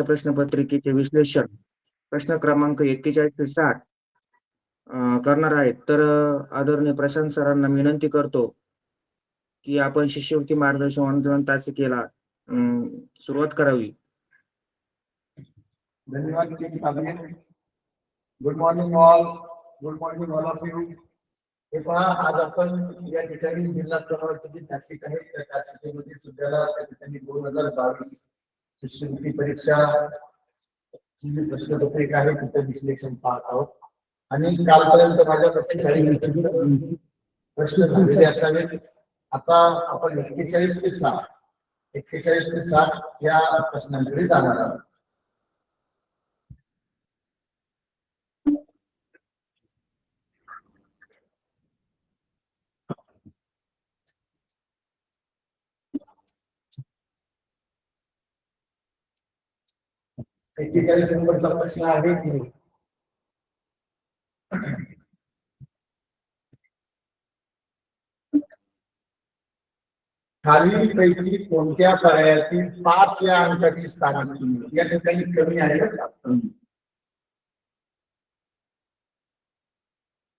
प्रश्नपत्रिकेचे विश्लेषण प्रश्न क्रमांक 41 ते 60 करणार आहेत. तर आदरणीय प्रशांत सरांना विनंती करतो की आपण शिष्यवृत्ती मार्गदर्शन ऑनलाईन तासिकेला सुरुवात करावी. धन्यवाद. Good morning all. Good morning all of you. हे पहा, आज आपण या ठिकाणी जिल्हा स्तरावरची जी तासिक आहे त्या तासिकेमध्ये सध्याला त्या ठिकाणी 2022 शिष्यवृत्ती परीक्षा जी प्रश्नपत्रिका आहे तिचं विश्लेषण पाहत आहोत. आणि कालपर्यंत माझ्या 40 प्रश्न झालेले असावेत. आता आपण 41 ते 60 या प्रश्नांकडे जाणार आहोत. नंबरचा प्रश्न आहे की खालीलपैकी कोणत्या पर्यायातील 5 या अंकाची स्थानिक किंमत या ठिकाणी कमी आहे.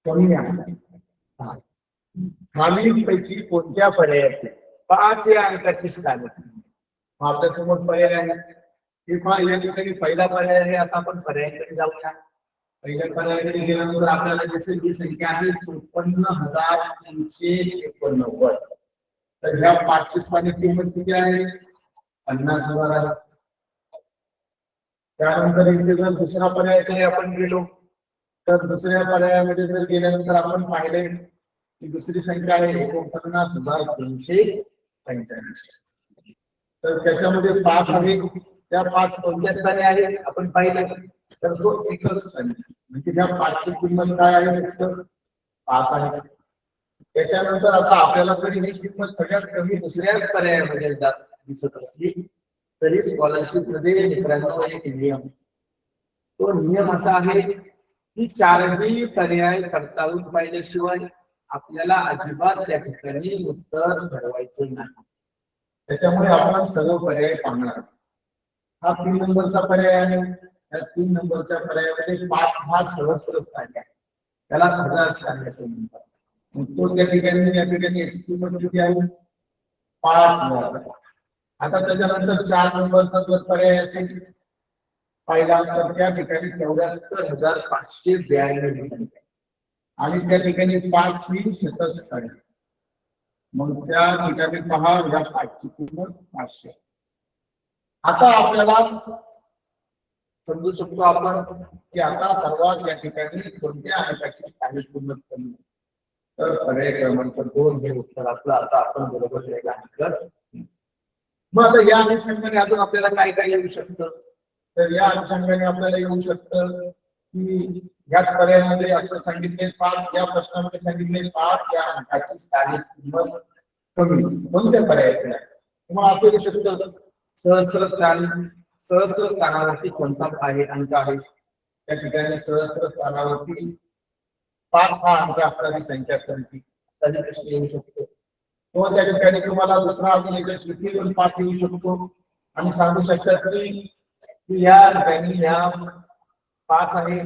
कमी आहे. खालीलपैकी कोणत्या पर्यायातील 5 या अंकाची स्थानिक किंमत. आपल्या समोर पर्याय आहे. या ठिकाणी पहिला पर्याय आहे. आता आपण पर्यायाकडे जाऊया. पहिल्या पर्यायाकडे गेल्यानंतर आपल्याला दिसेल जी संख्या आहे 54,389. तर ह्या 5ची स्थानिक किंमत किती आहे? 50,000 आहे. त्यानंतर इथे जर दुसऱ्या पर्यायाकडे आपण गेलो तर दुसऱ्या पर्यायामध्ये जर गेल्यानंतर आपण पाहिले की दुसरी संख्या आहे 49,385. तर त्याच्यामध्ये 5 आहे. त्या 5 कोणत्या स्थानी आहेत आपण पाहिलं तर तो एकच स्थानी, म्हणजे त्या 5ची किंमत काय आहे? फक्त 5 आहे. त्याच्यानंतर आता आपल्याला जरी ही किंमत सगळ्यात कमी दुसऱ्याच पर्यायामध्ये दिसत असली तरी स्कॉलरशिप मध्ये मित्रांनो एक नियम, तो नियम असा आहे की 4ही पर्याय पडताळून पाहिल्याशिवाय आपल्याला अजिबात त्या ठिकाणी उत्तर ठरवायचं नाही. त्याच्यामुळे आपण सर्व पर्याय पाहणार. हा 3 नंबरचा पर्याय आहे. या 3 नंबरच्या पर्यायामध्ये 5 हा सहस्र स्थानी आहे, त्याला 1000 स्थानी असे म्हणतात. तो त्या ठिकाणी या ठिकाणी याची किंमत किती आहे? 5,000. आता त्याच्यानंतर 4 नंबरचा जर पर्याय असेल पहिला तर त्या ठिकाणी 74,592 संख्या आणि त्या ठिकाणी 5 ही शतक स्थानी. मग त्या ठिकाणी पहा या 5ची किंमत 500. आता आपल्याला समजू शकतो आपण की आता सर्वात या ठिकाणी कोणत्या अंकाची स्थानिक किंमत कमी. तर पर्याय क्रमांक 2 हे उत्तर आपलं आता आपण बरोबर लिहिलं आहे. मग आता या अनुषंगाने अजून आपल्याला काय काय येऊ शकतं? तर या अनुषंगाने आपल्याला येऊ शकतं की याच पर्यायामध्ये असं सांगितले 5, या प्रश्नामध्ये सांगितले 5 या अंकाची स्थानिक किंमत कमी. कोणत्या पर्यायाकडे तुम्हाला असं येऊ शकतं सहस्त्र स्थानावरती कोणता आहे अंक आहे? त्या ठिकाणी सहस्त्र स्थानावरती 5 हा अंक असणारी संख्या कोणती असा प्रश्न येऊ शकतो. तो त्या ठिकाणी तुम्हाला दुसरा अजून एक श्रुतीवरून 5 येऊ शकतो आणि सांगू शकतात की या ठिकाणी या 5 आहे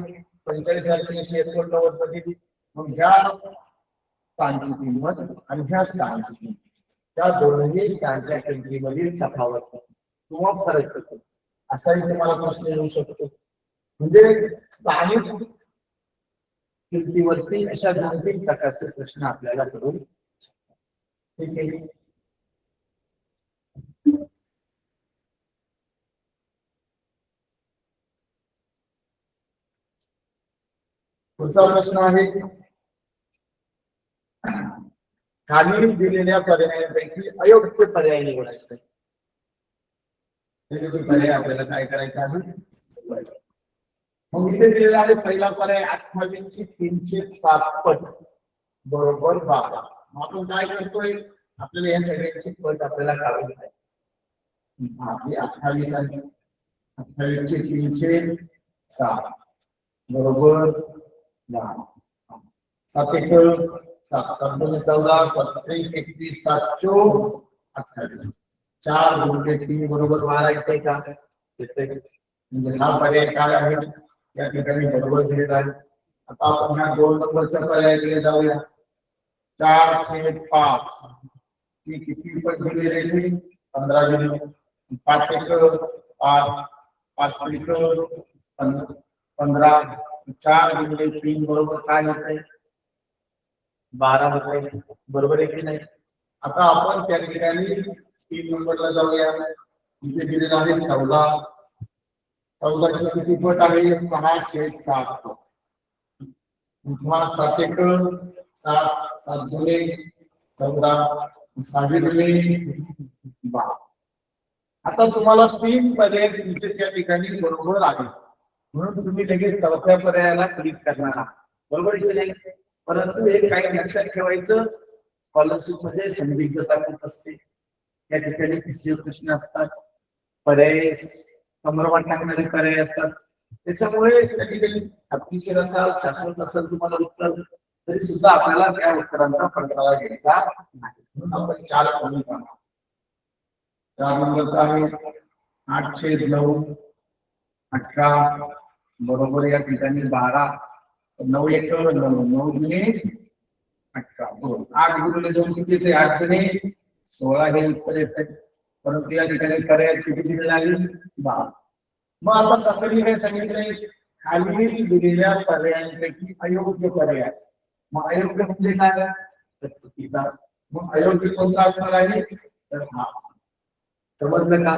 45,389 मध्ये. मग ह्या स्थानची किंमत आणि ह्या स्थानची किंमत त्या दोन्ही स्थानच्या किमतीमधील तफावत किंवा फरक होतो असाही तुम्हाला प्रश्न येऊ शकतो. म्हणजे स्थानिक किमतीवरती अशा 2-3 प्रकारचे प्रश्न आपल्याला करून ठीक आहे. पुढचा प्रश्न आहे खाली दिलेल्या पर्यायांपैकी अयोग्य पर्याय निवडायचा. पर्याय आपल्याला काय करायचं आहे? मग इथे दिलेला आहे पहिला पर्याय 28,307 पट बरोबर 12. आपण काय करतोय आपल्याला या सगळ्यांची पट आपल्याला काढावी आहे. 28 आणि 28,307 बरोबर 10. 7 1 7 7 14 7 31 7 4 28. 4 गुणिले 3 बरोबर 12 येते का? येते. म्हणजे हा पर्याय काय आहे या ठिकाणी बरोबर दिलेला आहे. आता आपण ह्या 2 नंबरच्या पर्यायाकडे जाऊया. 4/5 ची किती पट दिलेली 15 दिली. 5 एक 5 5 एक 15 4 गुणिले 3 बरोबर काय होते 12 होते. बरोबर आहे की नाही. आता आपण त्या ठिकाणी 3 नंबरला जाऊया. इथे दिलेला आहे 14. 14 ची किती पट आहे 6/7. पुन्हा 7 एक 7 7 गुणिले 14 6 गुणिले 12. आता तुम्हाला 3 पर्याय तुमचे त्या ठिकाणी बरोबर आहे म्हणून तुम्ही लगेच 4थ्या पर्यायाला क्लिक करणार आहात. बरोबर की नाही. परंतु एक काही लक्षात ठेवायचं स्कॉलरशिप मध्ये संदिग्धता खूप असते. त्या ठिकाणी PCQ प्रश्न असतात. पर्याय संभ्रमात टाकणारे पर्याय असतात. त्याच्यामुळे त्या ठिकाणी अतिशय असाल शाश्वत असेल तुम्हाला उत्तर तरी सुद्धा आपल्याला त्या उत्तरांचा पडताळा घ्यायचा नाही. म्हणून आपण 4 कमी करणार. 4 नंबरचा आहे 8/9 18 बरोबर या ठिकाणी 12 9 एक 9 गुणिले 18 8 गुणिले 2 किती येते 8 गुणिले 16 हे उत्तर येते. परंतु या ठिकाणी पर्याय किती दिलेले आहे 12. मग आता सातरी काय सांगितलंय खाली दिलेल्या पर्यायांपैकी अयोग्य पर्याय. मग अयोग्य म्हणजे काय तर चुकीचा. मग अयोग्य कोणता असणार आहे तर हा. समजलं का.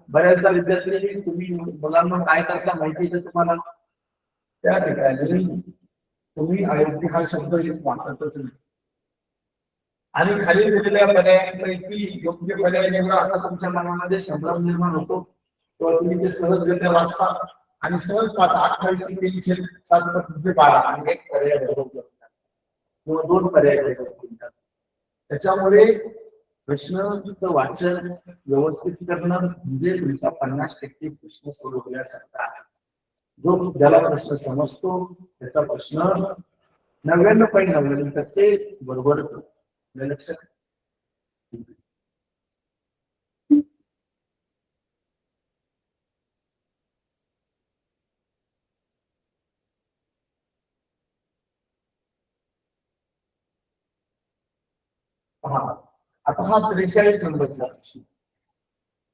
बऱ्याचदा विद्यार्थी तुम्ही मुलांना काय करता माहिती आहे तुम्हाला त्या ठिकाणी तुम्ही अयोग्य हा शब्द वाचतच नाही आणि खाली दिलेल्या पर्यायांपैकी योग्य पर्याय निवडा असा तुमच्या मनामध्ये संभ्रम निर्माण होतो. तेव्हा तुम्ही ते सहजरित्या वाचता आणि सहज पाहता 28 चे 3/7 आणि एक पर्याय बरोबर किंवा 2 पर्याय बरोबर. त्याच्यामुळे प्रश्नाचं वाचन व्यवस्थित करणं म्हणजे तुमचा 50% प्रश्न सोडवण्यासारखा आहे. जो ज्याला प्रश्न समजतो त्याचा प्रश्न 99.99% बरोबरच लक्षात. आता हा 43 नंबरचा प्रश्न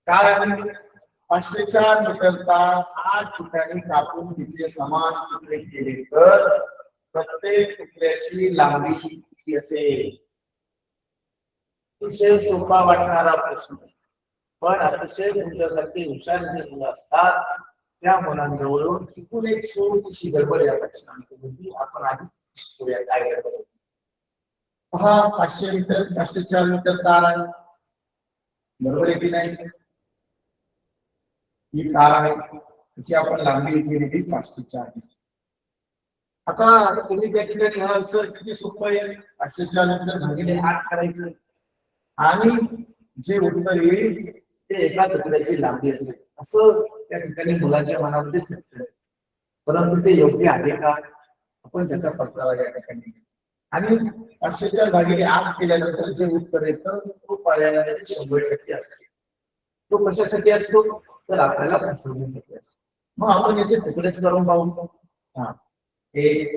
काय आहे 504 मीटरचा 8 ठिकाणी कापून तिचे समान तुकडे केले तर प्रत्येक तुकड्याची लांबी किती असेल. अतिशय सोपा वाटणारा प्रश्न पण अतिशय तुमच्यासाठी हुशार जे मुलं असतात त्या मुलांजवळून चुकून एक छोटीशी गडबड या प्रश्नांची आपण आधी शिकूया काय गडबड. हा 500 मीटर 504 मीटर तार आहे बरोबर आहे की नाही. ही तार आहे तिची आपण लांबी केली 504 मीटर. आता तुम्ही त्या ठिकाणी म्हणाल सर किती सोपं आहे 504 मीटर भागिले 8 करायचं आणि जे उत्तर येईल ते एका तुकड्याची लांबी असेल असं त्या ठिकाणी मुलांच्या मनामध्ये चटकलं. परंतु ते योग्य आहे का आपण त्याचा पडताळा या ठिकाणी आणि 504 भागिले 8 केल्यानंतर जे उत्तर येतं तो पर्यायाचे 100% असतो. तो कशासाठी असतो तर आपल्याला फसवण्यासाठी असतो. मग आपण याचे तुकडेच करून पाहू. 1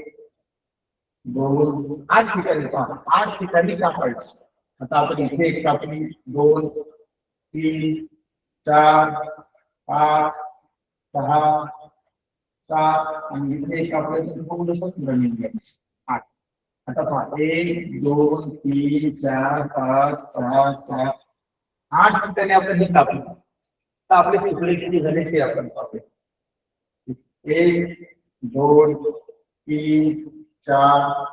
2 8 ठिकाणी 8 ठिकाणी कापायचं. आता आपण इथे एक कापली 2 3 4 5 6 7 आणि इथे एक कापलं तर 8. आता पहा 1 2 3 4 5 6 7 8 ठिकाणी आपण हे कापलं तर आपले तुकडे किती झाले ते आपण पाहूया. 1 2 3 4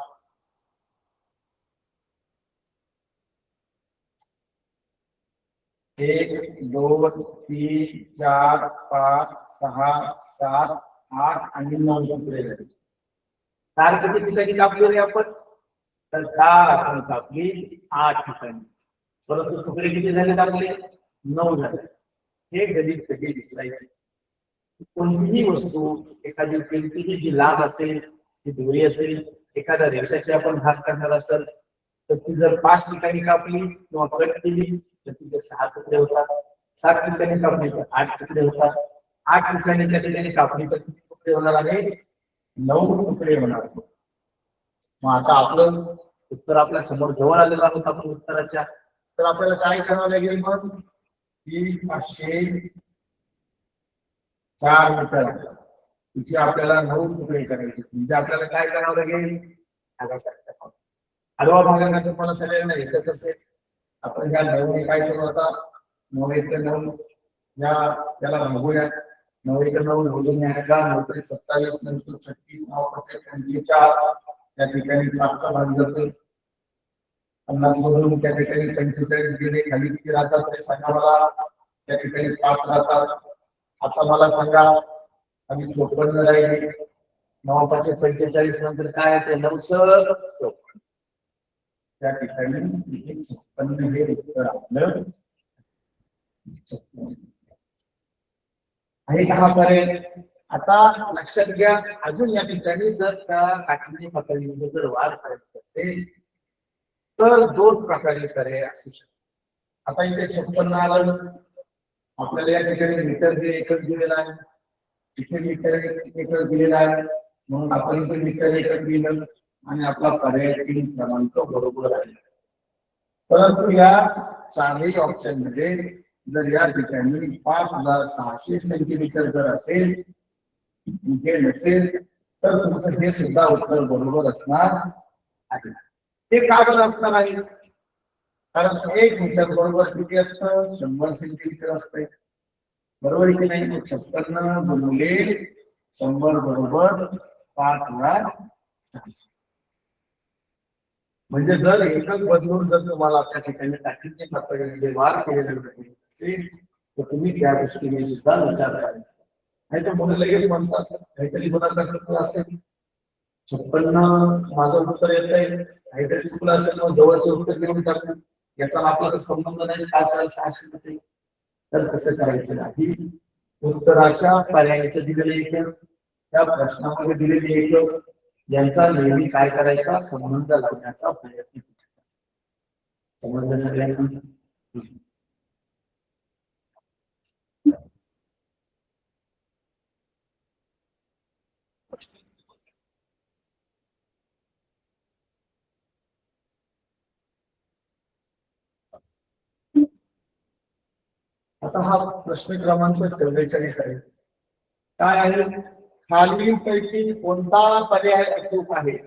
1 2 3 4 5 6 7 8 आणि 9 तुकडे झाले. तार किती ठिकाणी कापली रे आपण तर तार आपण कापली 8 ठिकाणी. परंतु तुकडे किती झाले आपले 9 झाले. हे गणित कधी विसरायचे. कोणतीही वस्तू एखादी कोणतीही जी लांब असेल ती दोरी असेल एखाद्या रेषाची आपण भाग करणार असेल तर ती जर 5 ठिकाणी कापली किंवा कट केली तर तिथे 6 तुकडे होतात. 7 ठिकाणी कापली तर 8 तुकडे होतात. 8 ठिकाणी त्या ठिकाणी कापणी तर किती तुकडे होणार आहे? 9 तुकडे होणार. मग आता आपलं उत्तर आपल्या समोर जवळ आलेलं आहोत आपण उत्तराच्या. तर आपल्याला काय करावं लागेल मग की 504 मीटर तिचे आपल्याला 9 तुकडे करायचे. म्हणजे आपल्याला काय करावं लागेल? आडवा भागामध्ये तुम्हाला सगळ्यांना एकच असेल. आपण ह्या 9 काय करू आता? 9 1 9 या त्याला भागूया. 9 1 9 भागून 9 27 9 36 9 45 या ठिकाणी 5चा भाग जातो. 50 मधून त्या ठिकाणी 45 गेले, खाली किती राहतात ते सांगा मला. त्या ठिकाणी 5 राहतात. आता मला सांगा आणि 54 राहिले. 9 5 45 नंतर काय आहे? 9 सर त्या ठिकाणी 56 हे उत्तर आपलं आहे का पर्यंत. आता लक्षात घ्या अजून या ठिकाणी जर त्या काठीच्या पातळीमध्ये जर वाढ करायची असेल तर 2 प्रकारे पर्याय असू शकतात. आता इथे 56 आलं. आपल्याला या ठिकाणी मीटर जे एकच दिलेला आहे, इथे मीटर एकच दिलेला आहे, म्हणून आपण इथे मीटर एकच दिलं आणि आपला पर्याय 3 क्रमांक बरोबर आहे. परंतु या चारही ऑप्शन मध्ये जर या ठिकाणी 5600 सेंटीमीटर जर असेल हे नसेल तर तुमचं हे सुद्धा उत्तर बरोबर असणार आहे. ते का बरं असणार आहे? कारण 1 मीटर बरोबर किती असतं? 100 सेंटीमीटर असते. बरोबर की नाही? 56 गुणिले 100 बरोबर 5600. म्हणजे जर एकच बदलून जर तुम्हाला त्या ठिकाणी काठीच्या पातळीमध्ये वाढ केलेली असेल तर तुम्ही त्या गोष्टीने सुद्धा विचार करायचा. नाही तर मुलं लगेच म्हणतात काहीतरी गुणाकार असेल 56 माझं उत्तर येत आहे, काहीतरी चुकलं असेल मग जवळचे उत्तर देऊन टाकू, याचा आपला संबंध नाही. 5600 मध्ये तर तसं करायचं नाही. उत्तराच्या पर्यायाचे दिलेले एक त्या प्रश्नामध्ये दिलेले एक यांचा नेहमी काय करायचा? संबंध लावण्याचा प्रयत्न करायचा. समजलं सगळ्यांना? आता हा प्रश्न क्रमांक 44 आहे. काय आहे? खालीलपैकी कोणता पर्याय अचूक आहे?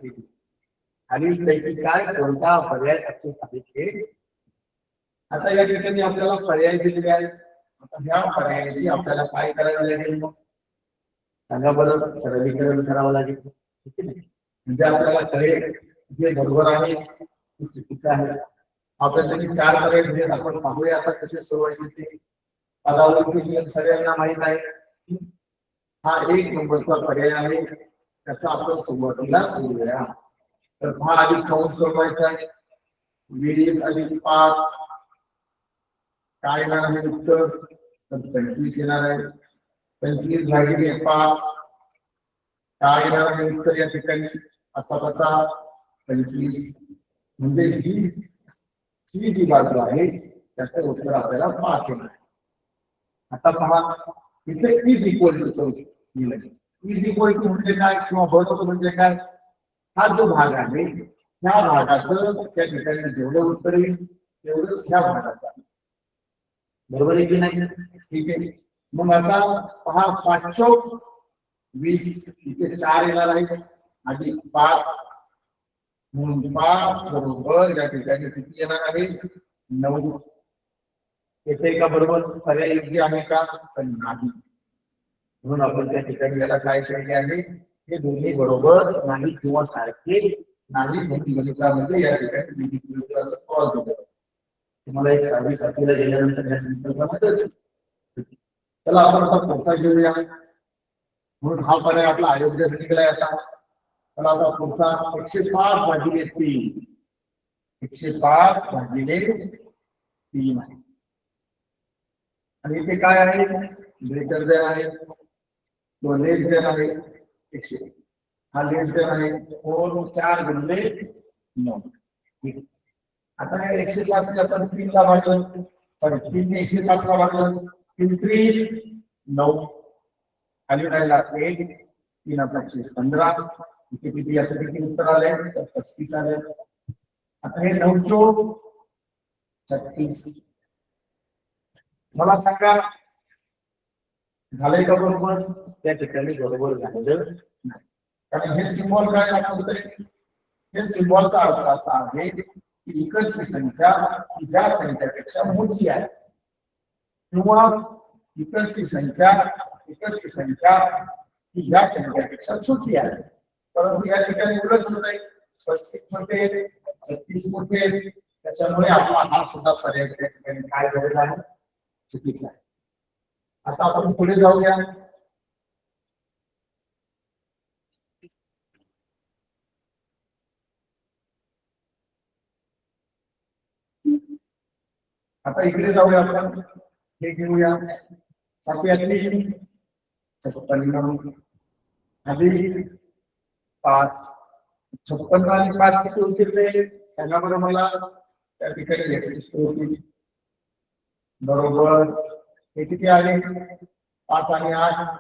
खालीलपैकी काय कोणता पर्याय अचूक आहे? आता या ठिकाणी आपल्याला पर्याय दिलेले आहेत. आता ह्या पर्यायाची आपल्याला काय करावे लागेल? मग सांगा बरं. सरलीकरण करावं लागेल. म्हणजे आपल्याला कळेल जे बरोबर आहे ते चुकीचं आहे. आपल्याला 4 पर्याय दिले, आपण पाहूया आता कसे सोडवायचे ते. पदावलीचे नियम सगळ्यांना माहित आहे. हा 1 नंबरचा पर्याय आहे, त्याचा आपण सुरुवातीला सोडूया. तर हा आधी खाऊन सोडवायचा आहे. 20 + 5 काय येणार आहे उत्तर? तर 25 येणार आहे. 25 भागिले 5 काय येणार आहे उत्तर या ठिकाणी? 25 म्हणजे ही जी बाजू आहे त्याचं उत्तर आपल्याला 5 येणार. आता पहा इथे is equal to is equal to म्हणजे काय किंवा बरोबर म्हणजे काय? हा जो भाग आहे ह्या भागाचं त्या ठिकाणी जेवढं उत्तर येईल तेवढंच ह्या भागाचा. बरोबर आहे की नाही? ठीक आहे. मग आता पहा 520 इथे 4 येणार आहे आणि 5 म्हणून 5 बरोबर या ठिकाणी किती येणार आहे? 9. येते का बरोबर? पर्याय योग्य आहे का? नाही. म्हणून आपण त्या ठिकाणी याला काय केले आहे? हे दोन्ही बरोबर नाही किंवा सारखे नाही म्हणून गणितामध्ये या ठिकाणी सॉल्व्ह केलं. तुम्हाला एक 6वी 7वीला गेल्यानंतर या संकल्पना. चला आपण आता पुढचा घेऊया. म्हणून हा पर्याय आपला अयोग्य निघालाय. आता चला आता पुढचा 105 भागिले 3. 105 भागिले 3 आहे. आणि इथे काय आहे? ग्रेटर दॅन आहे, तो लेस दॅन आहे. 100 हा लेस दॅन आहे. 4 गुणिले 9. आता हे 105 ला आपण 3 ला भागलं, सॉरी 3 ने 105 ला भागलं, 3 3 9 खाली राहिला 1 3 5 15 इथे किती याचं किती उत्तर आले तर 35 आले. आता हे 9 चौक 36. मला सांगा झालंय का बरोबर? त्या ठिकाणी बरोबर झालेलं नाही, कारण हे सिम्बॉल काय दाखवतंय? हे सिम्बॉलचा अर्थ असा आहे की इकडची संख्या या संख्यापेक्षा मोठी आहे किंवा इकडची संख्या ही या संख्यापेक्षा छोटी आहे. परंतु या ठिकाणी उलट होत आहे, 35 मोठे 36 मोठे, त्याच्यामुळे आपला हा सुद्धा पर्याय त्या ठिकाणी काय झालेला आहे? चुकीचा आहे. आता आपण पुढे जाऊया. आता इकडे जाऊया आपण, हे घेऊया 7 56 आधी 5 56 आणि 5 किती होतील? सांगा बरं मला. त्या ठिकाणी 61 होतील. बरोबर. हे किती आले? 5 आणि 8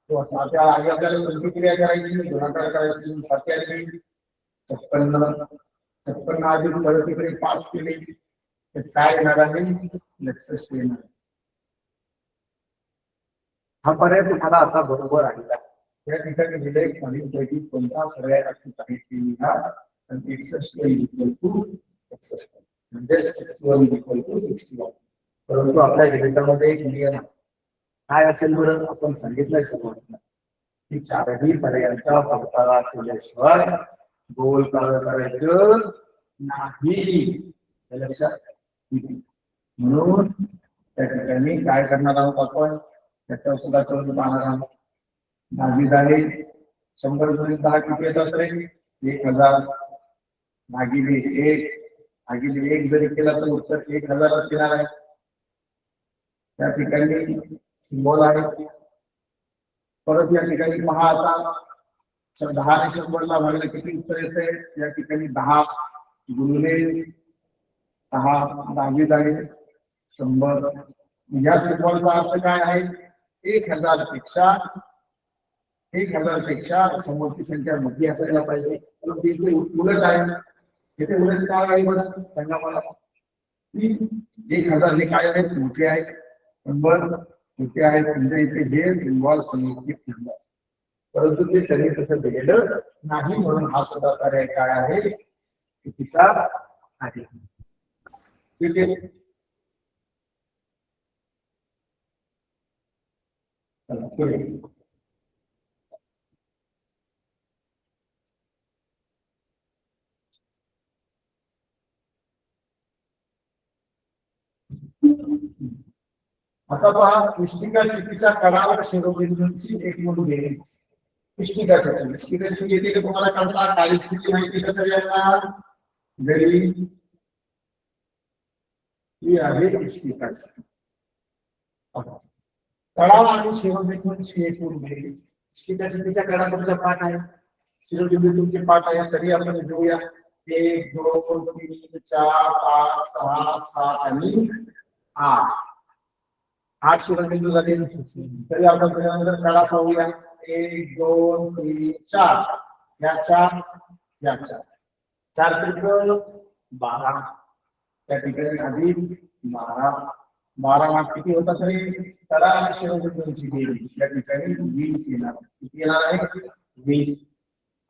तो 7 आधी आपल्याला कोणती क्रिया करायची? गुणाकार करायची. 7 आली 56 आधी परत इकडे 5 केले, काय येणार आहे? 61 येणार. हा पर्याय तुम्हाला आता बरोबर आहे. या ठिकाणी दिले खालीलपैकी कोणता पर्याय अचूक आहे ते लिहा. 61 = 61 म्हणजे 61 = 61. परंतु आपल्या गणितामध्ये एक नियम काय असेल बरं? आपण सांगितलंय सुरुवातीला की चारही पर्यायांचा परतावा केल्याशिवाय गोल करायचं नाही. लक्षात. म्हणून त्या ठिकाणी काय करणार आहोत आपण? त्याचा सुद्धा करून पाहणार आहोत. 10 100 × 10 किती येतात रे? 1000 भागिले 1 जरी केला तर उत्तर 1000च येणार आहे. त्या ठिकाणी सिम्बॉल आहे. परत या ठिकाणी पहा आता 10 ने 100 ला भागले किती उत्तर येते? या ठिकाणी 10 गुणिले 10 10 100. या सिम्बॉलचा अर्थ काय आहे? 1000 पेक्षा समोरची संख्या मोठी असायला पाहिजे. परंतु इथे उलट आहे. इथे उलट काय आहे बरं? सांगा मला. 1000 हे काय आहे? मोठे आहे. 100 मोठे आहे. म्हणजे इथे हे सिम्बॉल समोरची संख्या असते. परंतु ते त्यांनी तसं दिलेलं नाही, म्हणून हा सुद्धा पर्याय काय आहे? चुकीचा आहे. ठीक आहे. आता पहा, इष्टिका चिठ्ठीच्या कडावर शिरोबिंदूंची एकूण बेरीज. इष्टिका चिठ्ठी येते का तुम्हाला? कळता? काळी चिठ्ठी माहिती का सगळ्यांना? घरी ही आहे इष्टिका चिठ्ठी. कडा आणि शिरोबिंदूंची एकूण बेरीज. इष्टिका चिठ्ठीच्या कडा तुमचा पाठ आहे, शिरोबिंदूंचे पाठ आहे. तरी आपण घेऊया 1 2 3 4 5 6 7 आणि 8. 8 शिरोबिंदू झाले. तरी आपण त्यानंतर कडा पाहूया. 1 2 3 4 या 4 या 4 4 त्रिक 12. त्या ठिकाणी अधिक 12 माग किती होता? तरी कडा आणि शिरोबिंदूंची बेरीज या ठिकाणी 20 येणार. किती येणार आहे? 20.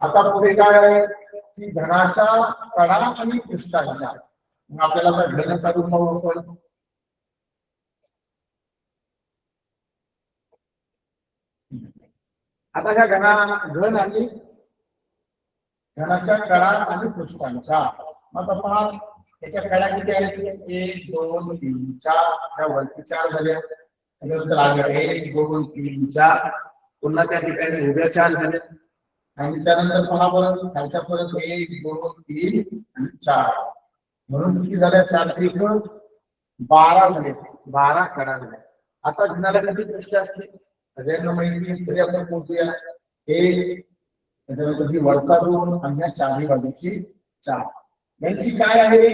आता पुढे काय आहे की घनाच्या कडा आणि पृष्ठांच्या. मग आपल्याला घन करून पाहू आपण. आता ह्या घन आणि घनाच्या कडा आणि पृष्ठांच्या. आता पहा त्याच्या कडा किती आहेत? 1 2 3 4 या वरती 4 झाल्या. त्यानंतर आल्या 1 2 3 4 पुन्हा त्या ठिकाणी उभ्या 4 झाल्या. आणि त्यानंतर पहा बरं खालच्या परत 1 2 3 आणि 4 म्हणून किती झाल्या? 4 त्रिक 12 झाले. 12 कडा झाल्या. आता घनाला किती पृष्ठ असते? सगळ्यांना माहिती आहे. तरी आपण पोहोचूया 1 त्याच्यानंतर ही वरचा 2 आणि ह्या चारही बाजूची 4. यांची काय आहे?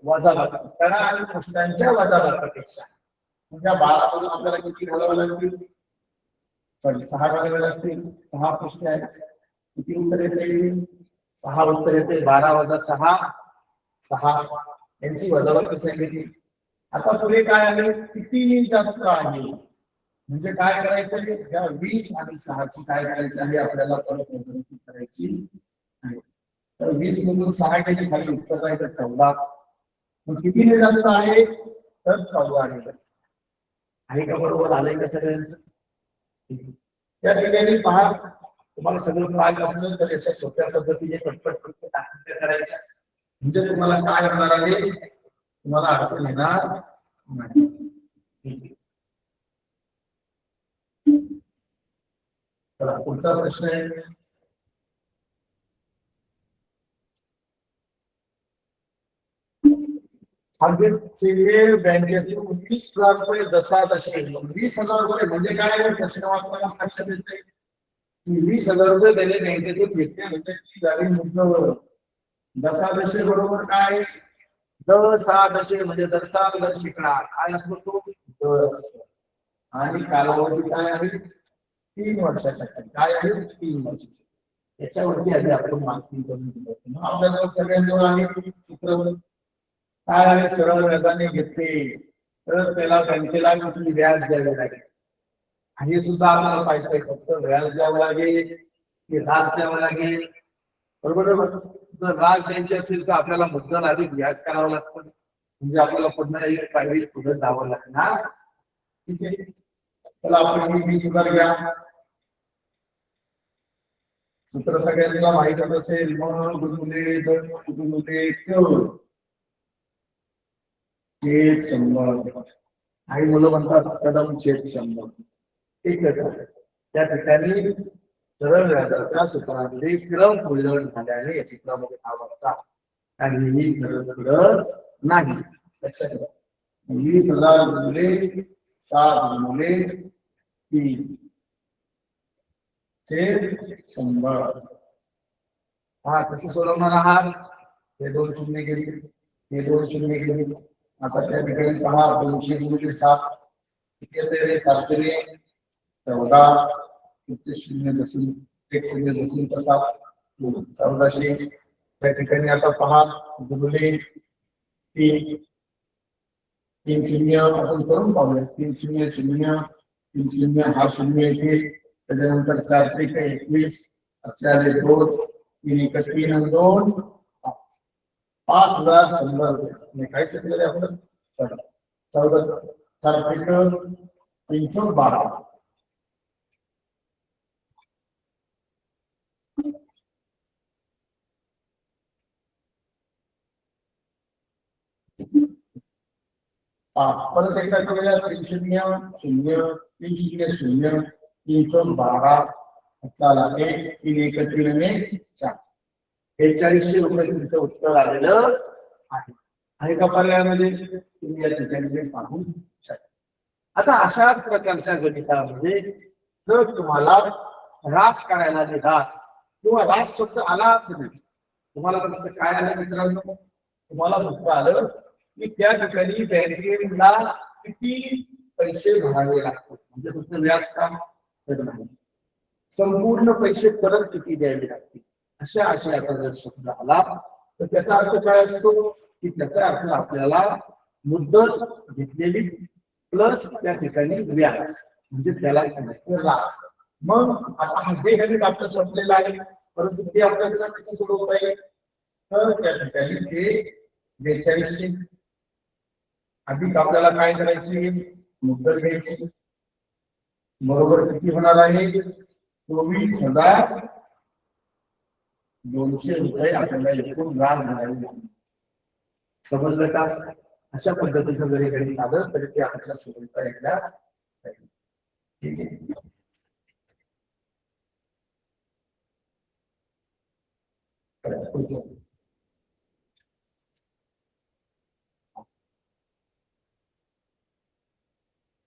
वजाबाकी. कडा आणि पृष्ठांच्या वजाबाकीपेक्षा म्हणजे 12 पासून आपल्याला किती घालावं लागतील? सॉरी 6 करावे लागतील. 6 प्रश्न आहेत. किती उत्तर येते? 6 उत्तर येते. 12 वजा 6 6 यांची वजाबाकी सांगितली. आता पुढे काय आहे? किती जास्त आहे म्हणजे काय करायचं? या 20 आणि 6 ची काय करायची आहे आपल्याला परत वजाबाकी करायची आहे. तर 20 मधून 6 गेली खाली उत्तर आहे 14. मग कितीने जास्त आहे? तर 14 आहे का? बरोबर आलंय का सगळ्यांचं? या ठिकाणी पहा, तुम्हाला सगळं पाठ असलं तर याच्या सोप्या पद्धतीने पटपट टाकून करायच्या म्हणजे तुम्हाला काय होणार आहे? तुम्हाला अडचण येणार नाही. चला पुढचा प्रश्न आहे. सिव्हिल बँकेतून 20,000 रुपये दशादशे 20,000 रुपये म्हणजे काय? प्रश्न वाचताना लक्षात येते 20,000 रुपये त्याने बँकेतून घेतले म्हणजे ती झाली मुद्दल. दशादशे बरोबर काय? दशादशे म्हणजे दरसाल दर शिकणा काय असतो तो? दर असतो. आणि कालावधी काय आहे? 3 वर्षासाठी. काय आहे? 3 वर्षासाठी. याच्यावरती आधी आपण माहिती करून घ्यायची. आपल्याला सगळ्यांजवळ आहे सूत्र काय आहे? सरळ व्याजाने घेतले तर त्याला बँकेला किती व्याज द्यावे लागेल हे सुद्धा आपल्याला पाहिजे. फक्त व्याज द्यावं लागेल की राज द्यावं लागेल? बरोबर. जर राज द्यायची असेल तर आपल्याला मुद्दल अधिक व्याज करावं लागतं म्हणजे आपल्याला पुन्हा एक पायरी पुढे जावं लागणार. ठीक आहे. चला आपण 20,000 घ्या. सूत्र सगळ्यांना माहितच असेल. मग गुणुले दोन गुणुले छेद 100. काही मुलं म्हणतात कदम छेद 100. ठीक आहे. त्या ठिकाणी सरळ व्याजाच्या सूत्रामध्ये क्रम उलट झाल्याने या चित्रामध्ये नावाचा काहीही फरक नाही. लक्षात घ्या. 20,000 गुणिले 7 गुणिले 3 छेद 100. हा कसं सोडवणार आहात? हे 2 शून्य गेले, हे 2 शून्य गेले. आता त्या ठिकाणी पहा 200 गुणिले 7 किती येते? 7 गुणिले 14 0.1 0.7 1400. त्या ठिकाणी आता पहा गुणिले 3 3 शून्य आपण करून पाहूया. 3 शून्य 0 3 शून्य हा शून्य येते. त्याच्यानंतर 4 त्रिक 21 4 2 3 1 3 आणि 2 5,100 रुपये. काय चुकलेले आपण? 14 4 त्रिक 312. परत एकदा करूया. 3 शून्य 0 3 शून्य 0 312. चला 1 3 1 3 आणि 4 4100 रुपये तुमचं उत्तर आलेलं आहे का पर्यायामध्ये? तुम्ही या ठिकाणी पाहू शकता. आता अशाच प्रकारच्या गणितामध्ये जर तुम्हाला रास करायला रास किंवा रास शब्द आलाच नाही, तुम्हाला फक्त काय आलं मित्रांनो? तुम्हाला फक्त आलं की त्या ठिकाणी बँकेला किती पैसे भरावे लागतात म्हणजे फक्त व्याज का नाही, संपूर्ण पैसे परत किती द्यावे लागतील अशा जर शब्द आला तर त्याचा अर्थ काय असतो की त्याचा अर्थ आपल्याला मुद्दल घेतलेली प्लस त्या ठिकाणी व्याज म्हणजे त्याला म्हणायचं रास. मग आता हे गणित आपलं संपलेलं आहे परंतु ते आपल्याला कसं सोडवता येईल? तर त्या ठिकाणी ते 4200 अधिक आपल्याला काय करायची? मुद्दल घ्यायची. बरोबर किती होणार आहे? 24,200 रुपये आपल्याला एकूण व्याज मिळाले. समजलं का? अशा पद्धतीचं जरी गणित आलं तरी ते आपल्याला सोडवता येणार. ठीक आहे.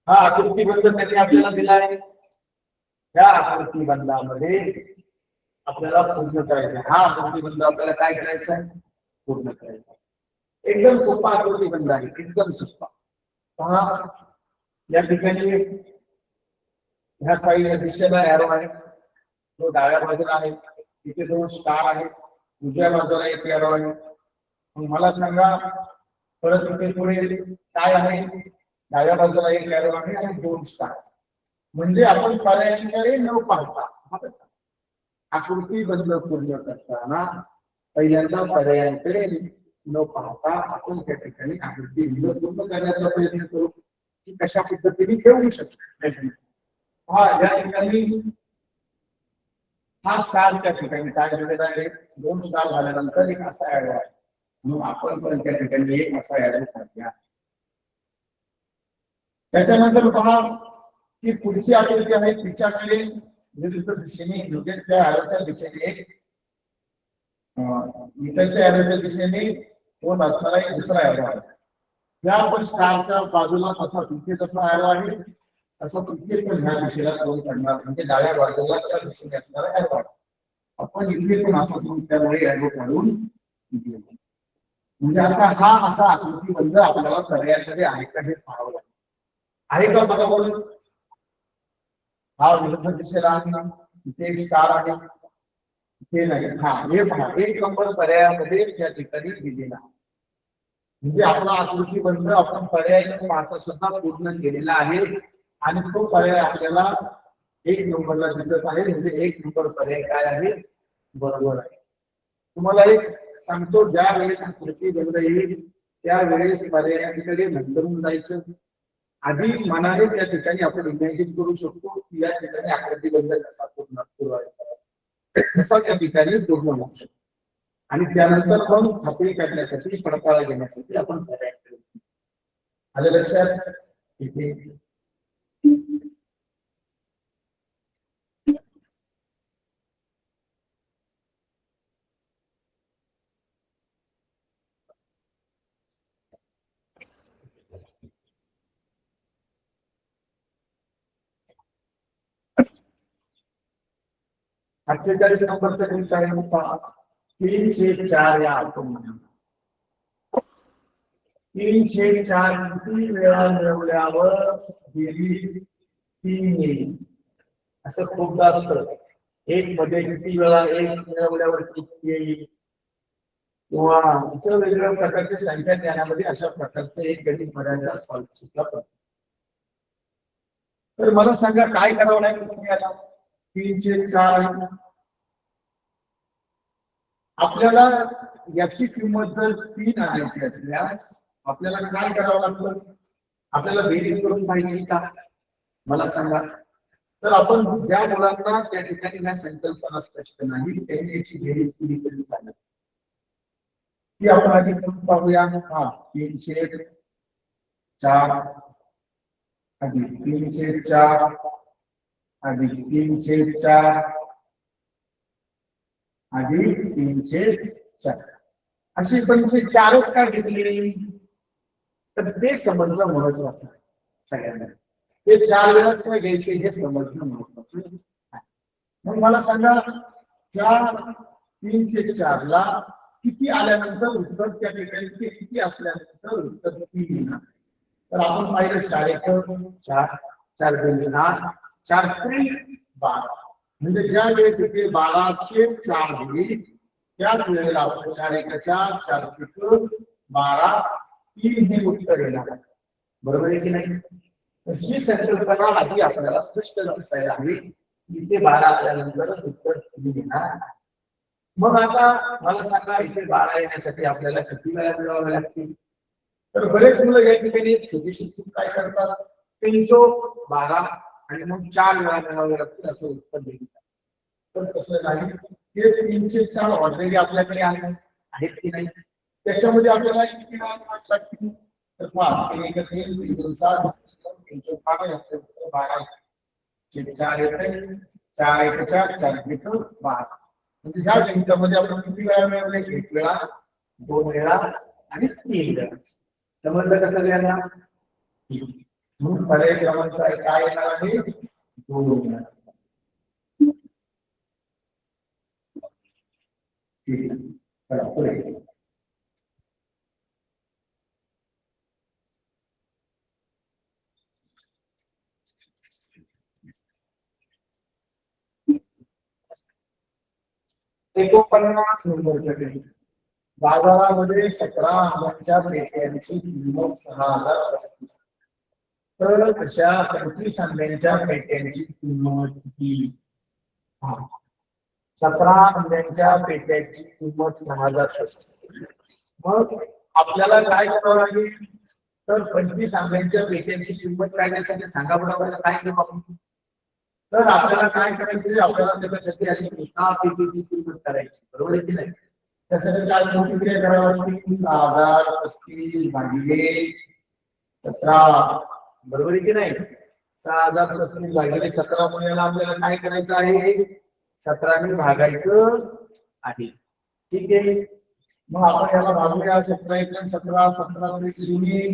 हा आकृतीबंध त्यांनी आपल्याला दिला आहे. या आकृतीबंधामध्ये आपल्याला पूर्ण करायचं. हा आकृतीबंध आपल्याला काय करायचं आहे? पूर्ण करायचं. एकदम सोपा आकृतीबंध आहे. एकदम सोपा. पहा या ठिकाणी ह्या साईडला दिशेला एरो आहे, तो डाव्या बाजूला आहे, इथे 2 स्टार आहेत, उजव्या बाजूला एक एरो आहे. मग मला सांगा परत इथे पुढे काय आहे, डाव्या बाजूला एक एरो आहे आणि 2 स्टार. म्हणजे आपण पर्यायांकडे न पाहता आकृती बंद पूर्ण करताना पहिल्यांदा पर्यायांकडे न पाहता आपण त्या ठिकाणी आकृती बंद पूर्ण करण्याचा प्रयत्न करू की कशा पद्धतीने घेऊ शकतो. हा या ठिकाणी हा स्टार त्या ठिकाणी काय झालेला आहे, 2 स्टार झाल्यानंतर एक असा ऍड आहे, म्हणून आपण पण त्या ठिकाणी एक असा ऍड टाकूया. त्याच्यानंतर पहा की पुढची आकृती आहे, तिच्याकडे विरुद्ध दिशेने म्हणजे त्या ऍरोच्या दिशेने एक इकडच्या ऍरोच्या दिशेने 2 असणारा एक दुसरा ऍरो आहे. ज्या आपण स्टारच्या बाजूला तसा तिथे तसा ऍरो आहे, तसा तिथे पण ह्या दिशेला 2 पडणार, म्हणजे डाव्या बाजूलाच्या दिशेने असणारा ऍरो आहे. आपण इथे पण असं त्यामुळे ऍरो काढून घेऊ. म्हणजे आता हा असा आकृती बंद आपल्याला पर्यायामध्ये आहे का हे पाहावं लागेल. आहे का बघा बोलून, हा विरुद्ध दिशेला आहे, इथे एक स्टार आहे, इथे नाही. हा हे पहा, 1 नंबर पर्यायामध्ये त्या ठिकाणी दिलेला, म्हणजे आपला आकृती बंद आपण पर्याय पाहता सुद्धा पूर्ण केलेला आहे आणि तो पर्याय आपल्याला 1 नंबरला दिसत आहे. म्हणजे 1 नंबर पर्याय काय आहे, बरोबर आहे. तुम्हाला एक सांगतो, ज्या वेळेस आकृती बंद येईल त्यावेळेस पर्यायाकडे नंतरून जायचं. आधी मनाने त्या ठिकाणी आपण इमॅजिन करू शकतो की या ठिकाणी आकृती बंद कसा पूर्ण कसा त्या ठिकाणी पूर्ण होऊ शकतो, आणि त्यानंतर मग खात्री काढण्यासाठी पडताळा घेण्यासाठी आपण पर्याय करतो. आलं लक्षात? इथे अठ्ठेचाळीस नंबरचा तुमचा आहे पहा, 3/4 या आपण 3/4 किती वेळा मिळवल्यावर बेरीज 3 येईल, असं खूपदा असतं. 1 मध्ये किती वेळा 1 मिळवल्यावर किती येईल, किंवा असं वेगवेगळ्या प्रकारच्या संख्या ज्ञानामध्ये अशा प्रकारचं एक गणित बऱ्याचदा स्कॉलरशिपला पडतं. तर मला सांगा काय करावं लागेल तुम्हाला. 3/4 आपल्याला याची किंमत जर 3 आणायची असल्यास आपल्याला काय करावं लागतं, आपल्याला बेरीज करून पाहिजे का, मला सांगा. तर आपण ज्या मुलांना त्या ठिकाणी ह्या संकल्पना स्पष्ट नाही त्यांनी याची बेरीज केली तरी चालेल. ती आपण आधी करून पाहूया. हा 3/4 अधिक 3/4 अधिक 3/4 अधिक 3/4 अशी 4च का घेतली, तर ते समजणं महत्वाचं आहे सगळ्यांना. ते 4 वेळाच काय घ्यायचे हे समजणं महत्वाचं आहे. मग मला सांगा त्या 3/4 ला किती आल्यानंतर उत्तर त्या ठिकाणी किती असल्यानंतर उत्तर किती येणार. तर आपण पाहिलं 4 1 4 4 2 8 4 3 12, म्हणजे ज्या वेळेस इथे 12/4 होईल त्याच वेळेला आपण 4 1 4 4 3 12 3 हे उत्तर येणार आहे. बरोबर आहे की नाही. ही संकल्पना आधी आपल्याला स्पष्ट असायला हवी. इथे 12 आल्यानंतर उत्तर किती येणार. मग आता मला सांगा इथे 12 येण्यासाठी आपल्याला किती वेळा मिळवावे लागतील. तर बरेच मुलं या ठिकाणी छोटीशी चूक काय करतात, 3/12 आणि मग 4 वेळा मिळवावे लागतील असं उत्तर देतात. तर तसं नाही, हे 3/4 ऑलरेडी आपल्याकडे आहेत की नाही, त्याच्यामध्ये आपल्याला किती वेळा लागतील. तर पहा 1 3 3 2 7 12 4 येते 4 1 4 4 3 12, म्हणजे ह्या गणितामध्ये आपण किती वेळा मिळवले, 1 वेळा 2 वेळा आणि 3 वेळा. समजलं का सगळ्यांना. म्हणून पर्याय क्रमांक काय येणार आहे, 2 येणार. ठीक आहे, चला पुढे. 49 नंबरकडे बाजारामध्ये 17 आंब्याच्या पेट्यांची किंमत 6035. तर तशा 25 आंब्यांच्या पेट्यांची किंमत किती? 17 आंब्यांच्या पेट्यांची किंमत 6035. मग आपल्याला काय करावं लागेल? तर 25 आंब्यांच्या पेट्यांची किंमत काढण्यासाठी सांगा बरं आपल्याला काय करू आपण? तर आपल्याला काय करायचं? आपल्याला त्याच्यासाठी अशी एका पेटीची किंमत करायची, बरोबर आहे की नाही? त्यासाठी काय प्रक्रिया करावी लागते? 6035 भागिले 17, बरोबर आहे की नाही? 6035 भागिले 17 मुलाला आपल्याला काय करायचं आहे? 17 ने भागायचं आहे. ठीक आहे, मग आपण याला भागूया. 17 × 17, 17 × 0